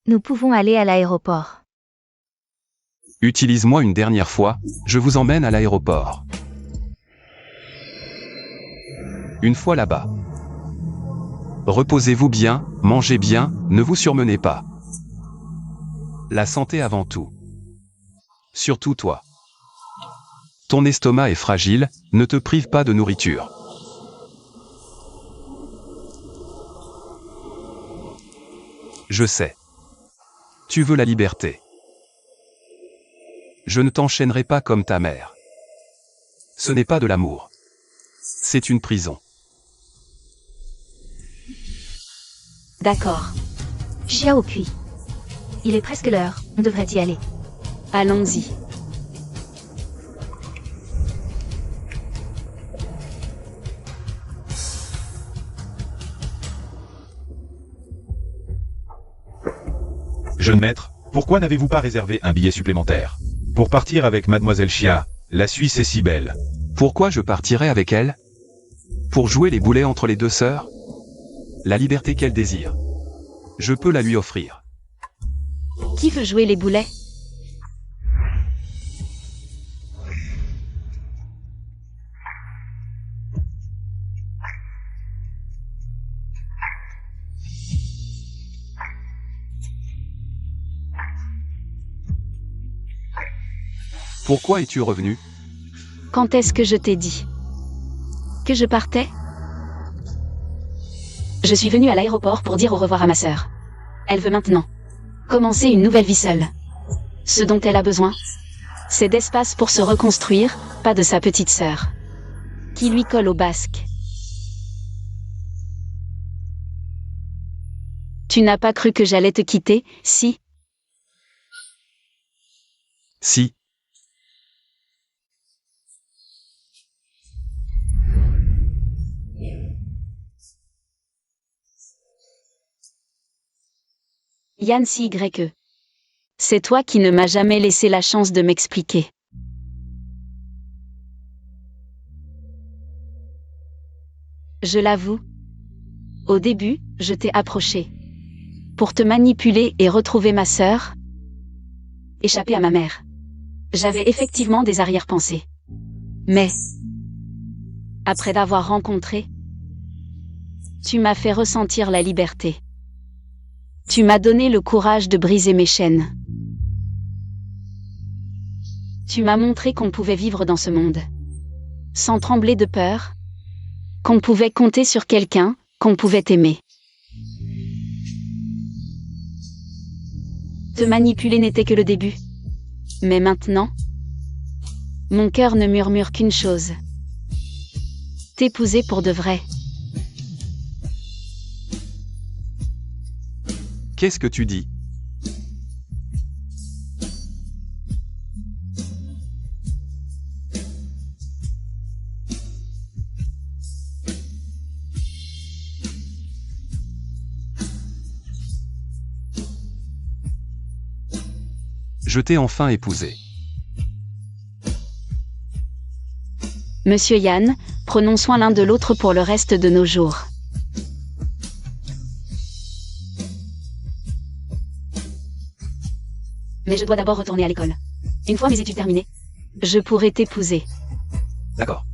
Nous pouvons aller à l'aéroport. Utilise-moi une dernière fois, je vous emmène à l'aéroport. Une fois là-bas. Reposez-vous bien, mangez bien, ne vous surmenez pas. La santé avant tout. Surtout toi. Ton estomac est fragile, ne te prive pas de nourriture. Je sais. Tu veux la liberté. Je ne t'enchaînerai pas comme ta mère. Ce n'est pas de l'amour. C'est une prison. D'accord. Xiaokui. Il est presque l'heure, on devrait y aller. Allons-y. Jeune maître, pourquoi n'avez-vous pas réservé un billet supplémentaire? Pour partir avec Mademoiselle Chia, la Suisse est si belle. Pourquoi je partirais avec elle? Pour jouer les boulets entre les deux sœurs? La liberté qu'elle désire. Je peux la lui offrir. Qui veut jouer les boulets? Pourquoi es-tu revenu? Quand est-ce que je t'ai dit que je partais? Je suis venue à l'aéroport pour dire au revoir à ma sœur. Elle veut maintenant commencer une nouvelle vie seule. Ce dont elle a besoin, c'est d'espace pour se reconstruire, pas de sa petite sœur, qui lui colle au basque. Tu n'as pas cru que j'allais te quitter, si? Si. Yann CYE. C'est toi qui ne m'as jamais laissé la chance de m'expliquer. Je l'avoue. Au début, je t'ai approché. Pour te manipuler et retrouver ma sœur. Échapper à ma mère. J'avais effectivement des arrière-pensées. Mais, après t'avoir rencontré, tu m'as fait ressentir la liberté. Tu m'as donné le courage de briser mes chaînes. Tu m'as montré qu'on pouvait vivre dans ce monde, sans trembler de peur, qu'on pouvait compter sur quelqu'un, qu'on pouvait aimer. Te manipuler n'était que le début. Mais maintenant, mon cœur ne murmure qu'une chose. T'épouser pour de vrai. Qu'est-ce que tu dis? Je t'ai enfin épousé. Monsieur Yann, prenons soin l'un de l'autre pour le reste de nos jours. Mais je dois d'abord retourner à l'école. Une fois mes études terminées, je pourrai t'épouser. D'accord.